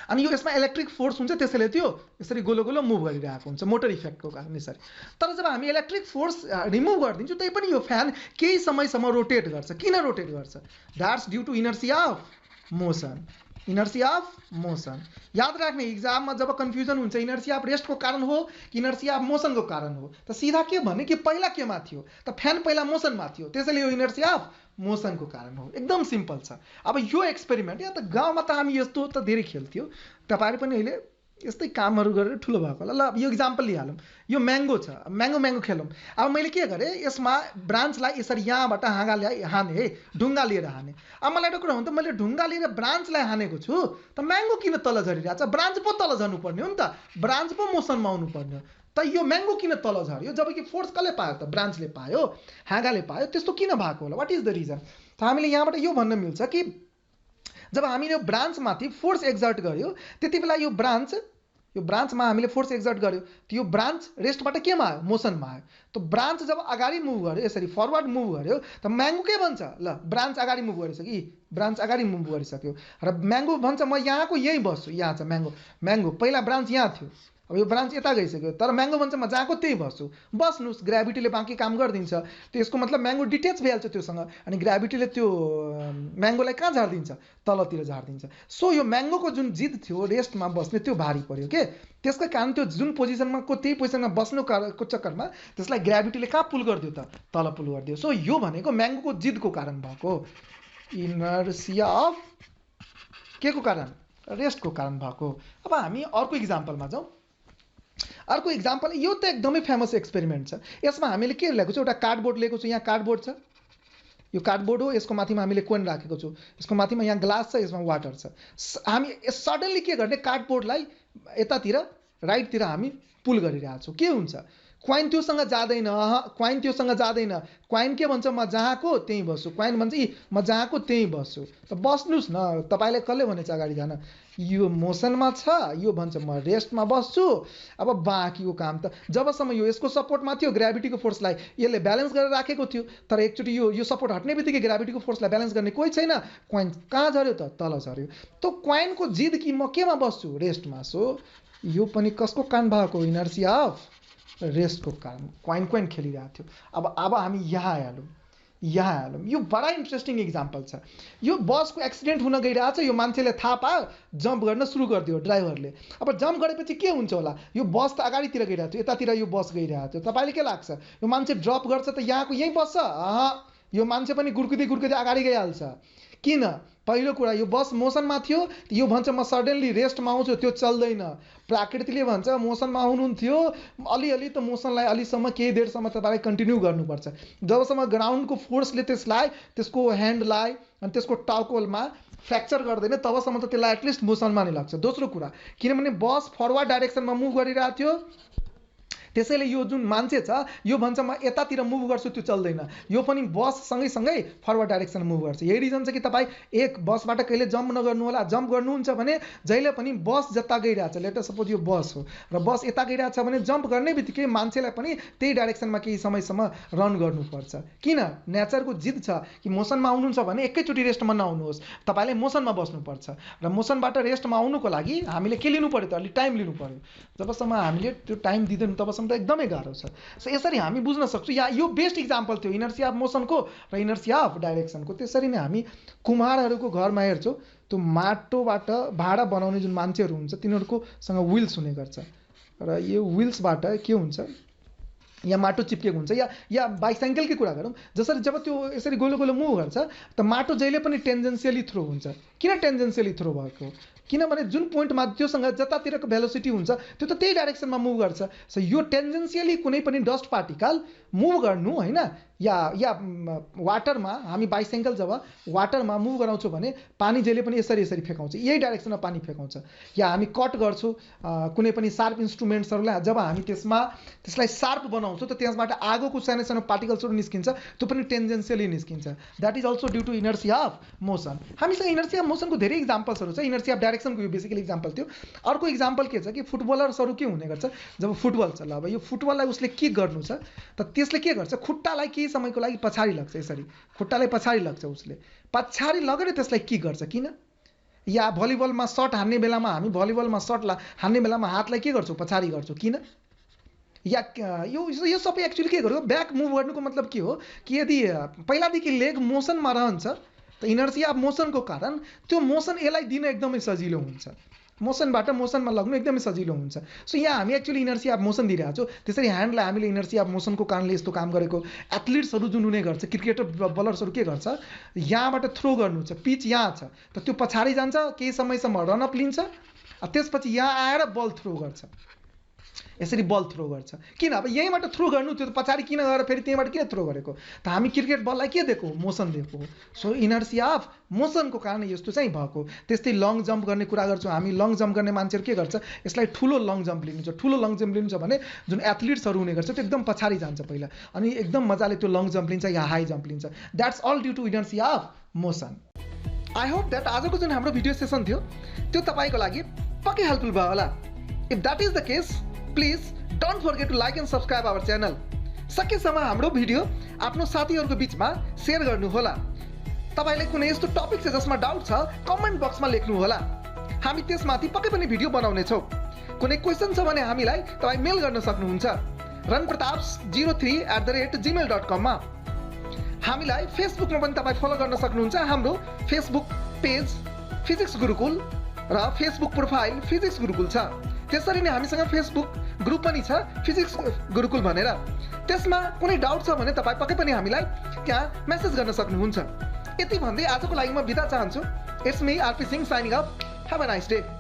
अनि यो यसमा इलेक्ट्रिक फोर्स हुन्छ, त्यसैले त्यो यसरी गोलो गोलो मुभ गरिरहेको हुन्छ मोटर इफेक्टको कारण यसरी। तर जब हामी इलेक्ट्रिक फोर्स रिमुभ गरिदिन्छौँ त्यही पनि यो फ्यान केही समयसम्म रोटेट गर्छ। किन रोटेट गर्छ, that's due to inertia of motion. Inertia of motion याद राख्ने, इक्जाममा जब कन्फ्युजन हुन्छ इनर्सिया अफ रेस्टको कारण हो कि इनर्सिया अफ मोसनको कारण हो, त सिधा के भने कि पहिला केमा थियो, त फ्यान पहिला मोसनमा थियो, त्यसैले यो इनर्सिया अफ मोसनको कारण हो। एकदम सिम्पल छ। अब यो एक्सपेरिमेन्ट या त गाउँमा त हामी यस्तो त धेरै खेल्थ्यौँ, तपाईँहरू पनि अहिले यस्तै कामहरू गरेर ठुलो भएको होला। ल यो इक्जाम्पल लिइहालौँ। यो म्याङ्गो छ, म्याङ्गो खेलौँ। अब मैले के गरेँ, यसमा ब्रान्चलाई यसरी यहाँबाट हाँगा ल्याए हाने है, ढुङ्गा लिएर हाने। अब मलाई एउटा कुरा हो नि त, मैले ढुङ्गा लिएर ब्रान्चलाई हानेको छु, त म्याङ्गो किन तल झरिरहेछ, ब्रान्च पो तल झर्नुपर्ने हो नि त, ब्रान्च पो मोसनमा आउनुपर्ने हो। त यो म्याङ्गो किन तल झर्यो, जबकि फोर्स कसले पायो त, ब्रान्चले पायो, हाँगाले पायो। त्यस्तो किन भएको होला, वाट इज द रिजन। त हामीले यहाँबाट यो भन्न मिल्छ कि जब हामीले यो ब्रान्चमाथि फोर्स एक्जर्ट गर्यो त्यति बेला यो ब्रान्चमा हामीले फोर्स एक्जर्ट गर्यो, त यो ब्रान्च रेस्टबाट केमा आयो, मोसनमा आयो। त ब्रान्च जब अगाडि मुभ गर्यो, यसरी फरवर्ड मुभ गर्यो, त म्याङ्गो के भन्छ, ल ब्रान्च अगाडि मुभ गरिसक्यो, ब्रान्च अगाडि मुभ गरिसक्यो र म्याङ्गो भन्छ म यहाँको यहीँ बस्छु। यहाँ छ म्याङ्गो, पहिला ब्रान्च यहाँ थियो, अब यो ब्रान्च यता गइसक्यो, तर म्याङ्गो भन्छ म जहाँको त्यही बस्छु, बस्नुहोस्, ग्राभिटीले बाँकी काम गरिदिन्छ। त्यसको मतलब म्याङ्गो डिटेच भइहाल्छ त्योसँग, अनि ग्राभिटीले त्यो म्याङ्गोलाई कहाँ झारिदिन्छ, तलतिर झारिदिन्छ। सो यो म्याङ्गोको जुन जिद थियो रेस्टमा बस्ने, त्यो भारी पर्यो के, त्यसकै कारण त्यो जुन पोजिसनमा को त्यही पोजिसनमा बस्नुको चक्करमा त्यसलाई ग्राभिटीले कहाँ पुल गरिदियो त, तल पुल गरिदियो। सो यो भनेको म्याङ्गोको जिदको कारण भएको, इनर्सिया अफ के को कारण, रेस्टको कारण भएको। अब हामी अर्को इक्जाम्पलमा जाउँ। अर्को इक्जाम्पल, यो त एकदमै फेमस एक्सपेरिमेन्ट छ। यसमा हामीले के लिएको छौँ, एउटा कार्डबोर्ड लिएको छौँ, यहाँ कार्डबोर्ड छ, यो कार्डबोर्ड हो, यसको माथिमा हामीले कोइन राखेको छौँ, यसको माथिमा यहाँ ग्लास छ, यसमा वाटर छ। हामी सडनली के गर्ने, कार्डबोर्डलाई यतातिर राइटतिर हामी पुल गरिरहेको छौँ, के हुन्छ, क्वाइन त्योसँग जाँदैन, क्वाइन त्योसँग जाँदैन। क्वाइन के भन्छ, म जहाँको त्यहीँ बस्छु, क्वाइन भन्छ म जहाँको त्यहीँ बस्छु। त बस्नुहोस् न, तपाईँलाई कसले भनेछ अगाडि जान, यो मोसनमा छ, यो भन्छ म रेस्टमा बस्छु। अब बाँकीको काम त जबसम्म यो यसको सपोर्टमा थियो, ग्राभिटीको फोर्सलाई यसले ब्यालेन्स गरेर राखेको थियो, तर एकचोटि यो सपोर्ट हट्ने बित्तिकै ग्राभिटीको फोर्सलाई ब्यालेन्स गर्ने कोही छैन, क्वाइन कहाँ झऱ्यो त, तल झऱ्यो। त क्वाइनको जिद कि म केमा बस्छु, रेस्टमा। सो यो पनि कसको कारण भएको, इनर्सिया अफ रेस्टको कारण, क्वाइन खेलिरहेको थियो। अब हामी यहाँ आइहालौँ। यो बडा इन्ट्रेस्टिङ इक्जाम्पल छ। यो बसको एक्सिडेन्ट हुन गइरहेको छ, यो मान्छेले थाहा पायो, जम्प गर्न सुरु गरिदियो ड्राइभरले। अब जम्प गरेपछि के हुन्छ होला, यो बस त अगाडितिर गइरहेको थियो, यतातिर यो बस गइरहेको थियो। तपाईँले के लाग्छ, यो मान्छे ड्रप गर्छ त यहाँको यहीँ बस्छ? यो मान्छे पनि गुड्कुदै अगाडि गइहाल्छ। किन, पहिलो कुरा यो बस मोसनमा थियो, यो भन्छ म सडनली रेस्टमा आउँछु, त्यो चल्दैन। प्रकृतिले भन्छ मोसनमा आउनुहुन्थ्यो, अलिअलि त मोसनलाई अलिसम्म केही देरसम्म तपाईँलाई कन्टिन्यू गर्नुपर्छ। जबसम्म ग्राउन्डको फोर्सले त्यसलाई, त्यसको ह्यान्डलाई अनि त्यसको टाउकोमा फ्र्याक्चर गर्दैन, तबसम्म त त्यसलाई एटलिस्ट मोसनमा नै लाग्छ। दोस्रो कुरा, किनभने बस फरवर्ड डाइरेक्सनमा मुभ गरिरहेको थियो, त्यसैले यो जुन मान्छे छ यो भन्छ म यतातिर मुभ गर्छु, त्यो चल्दैन। यो पनि बस सँगै फरवर्ड डाइरेक्सन मुभ गर्छ। यही रिजन छ कि तपाईँ एक बसबाट कहिले जम्प नगर्नु होला। जम्प गर्नुहुन्छ भने जहिले पनि बस जता गइरहेछ, लेट अस सपोज यो बस हो र बस यता गइरहेछ भने जम्प गर्ने बित्तिकै मान्छेलाई पनि त्यही डाइरेक्सनमा केही समयसम्म रन गर्नुपर्छ। किन, नेचरको जिद छ कि मोसनमा आउनुहुन्छ भने एकैचोटि रेस्टमा नआउनुहोस्, तपाईँले मोसनमा बस्नुपर्छ। र मोसनबाट रेस्टमा आउनुको लागि हामीले के लिनु पर्यो त, अलि टाइम लिनु पर्यो। जबसम्म हामीले त्यो टाइम दिँदैन तबसम्म त एकदमै गाह्रो छ। सो यसरी हामी बुझ्न सक्छौँ। या यो बेस्ट इक्जाम्पल थियो इनर्सिया अफ मोसनको र इनर्सिया अफ डाइरेक्सनको। त्यसरी नै हामी कुम्हारहरूको घरमा हेर्छौँ, त्यो माटोबाट भाँडा बनाउने जुन मान्छेहरू हुन्छ तिनीहरूकोसँग विल्स हुने गर्छ, र यो विल्सबाट के हुन्छ, या माटो चिप्केको हुन्छ। या बाइसाइकलकै कुरा गरौँ, जसरी जब त्यो यसरी गोलो मुभ गर्छ त माटो जहिले पनि टेन्जेन्सियली थ्रो हुन्छ। किन टेन्जेन्सियली थ्रो भएको, किनभने जुन पोइन्टमा त्योसँग जतातिरको भेलोसिटी हुन्छ त्यो त त्यही डाइरेक्सनमा मुभ गर्छ। सो यो टेन्जेन्सियली कुनै पनि डस्ट पार्टिकल मुभ गर्नु होइन, या वाटरमा हामी बाइसाइकल जब वाटरमा मुभ गराउँछौँ भने पानी जहिले पनि यसरी फेकाउँछ, यही डाइरेक्सनमा पानी फेकाउँछ। या हामी कट गर्छौँ कुनै पनि सार्प इन्स्ट्रुमेन्ट्सहरूलाई, जब हामी त्यसलाई सार्प बनाउँछौँ त त्यसबाट आगोको सानो पार्टिकल्सहरू निस्किन्छ, त्यो पनि टेन्जेन्सियली निस्किन्छ। That is also due to inertia of motion. हामीसँग इनर्सिया अफ मोसनको धेरै इक्जाम्पल्सहरू छ। इनर्सिया अफ डाइरेक्सनको यो बेसिकली इक्जाम्पल थियो। अर्को इक्जाम्पल के छ कि फुटबलर्सहरू के हुने गर्छ, जब फुटबल छ, ल अब यो फुटबललाई उसले किक गर्नु छ त त्यसले के गर्छ, खुट्टालाई केही समयको लागि पछाडि लाग्छ, यसरी खुट्टालाई पछाडि लाग्छ, उसले पछाडि लगेर त्यसलाई किक गर्छ। किन, या भलिबलमा सट हान्ने बेलामा हामी भलिबलमा सट हान्ने बेलामा हातलाई के गर्छौँ, पछाडि गर्छौँ। किन, या यो सबै एक्चुअली के गर्यो, ब्याक मुभ गर्नुको मतलब के हो कि यदि पहिलादेखि लेग मोसनमा रहन्छ त इनर्सिया अफ मोसनको कारण त्यो मोसन यसलाई दिन एकदमै सजिलो हुन्छ, मोसनबाट मोसनमा लग्नु एकदमै सजिलो हुन्छ। सो यहाँ हामी एक्चुअली इनर्सिया अफ मोसन दिइरहेको छौँ। त्यसरी ह्यान्डलाई हामीले इनर्सिया अफ मोसनको कारणले यस्तो काम गरेको। एथलिट्सहरू जुन हुने गर्छ, क्रिकेटर बलर्सहरू के गर्छ, यहाँबाट थ्रो गर्नु छ, पिच यहाँ छ त त्यो पछाडि जान्छ, केही समयसम्म रनअप लिन्छ, त्यसपछि यहाँ आएर बल थ्रो गर्छ, यसरी बल थ्रो गर्छ। किन, अब यहीँबाट थ्रो गर्नु, त्यो पछाडि किन गएर फेरि त्यहीँबाट किन थ्रो गरेको, त हामी क्रिकेट बललाई के दिएको, मोसन दिएको। सो इनर्सिया अफ मोसनको कारण यस्तो चाहिँ भएको। त्यस्तै लङ जम्प गर्ने कुरा गर्छौँ हामी। लङ जम्प गर्ने मान्छेहरू के गर्छ, यसलाई ठुलो लङ जम्प लिनु छ। ठुलो लङ जम्प लिनु छ भने जुन एथलिट्सहरू हुने गर्छ त्यो एकदम पछाडि जान्छ पहिला, अनि एकदम मजाले त्यो लङ जम्प लिन्छ या हाई जम्प लिन्छ। That's all due to inertia of motion. I hope that आजको जुन हाम्रो भिडियो सेसन थियो त्यो तपाईँको लागि पक्कै हेल्पफुल भयो होला। If that is the case, please don't forget to like and subscribe our channel. सकेसम्म हाम्रो भिडियो आफ्नो साथीहरूको बिचमा सेयर गर्नुहोला। तपाईँलाई कुनै यस्तो टपिक छ जसमा डाउट छ, कमेन्ट बक्समा लेख्नुहोला, हामी त्यसमाथि पक्कै पनि भिडियो बनाउनेछौँ। कुनै क्वेसन छ भने हामीलाई तपाईँ मेल गर्न सक्नुहुन्छ ranprataps03@gmail.com मा। हामीलाई फेसबुकमा पनि तपाईँ फलो गर्न सक्नुहुन्छ। हाम्रो फेसबुक पेज फिजिक्स गुरुकुल र फेसबुक प्रोफाइल फिजिक्स गुरुकुल छ। त्यसरी नै हामीसँग फेसबुक ग्रुप पनि छ फिजिक्स गुरुकुल भनेर। त्यसमा कुनै डाउट छ भने तपाईँ पक्कै पनि हामीलाई त्यहाँ मेसेज गर्न सक्नुहुन्छ। यति भन्दै आजको लागि म बिदा चाहन्छु। It's me RP Singh shining of. Have a nice day.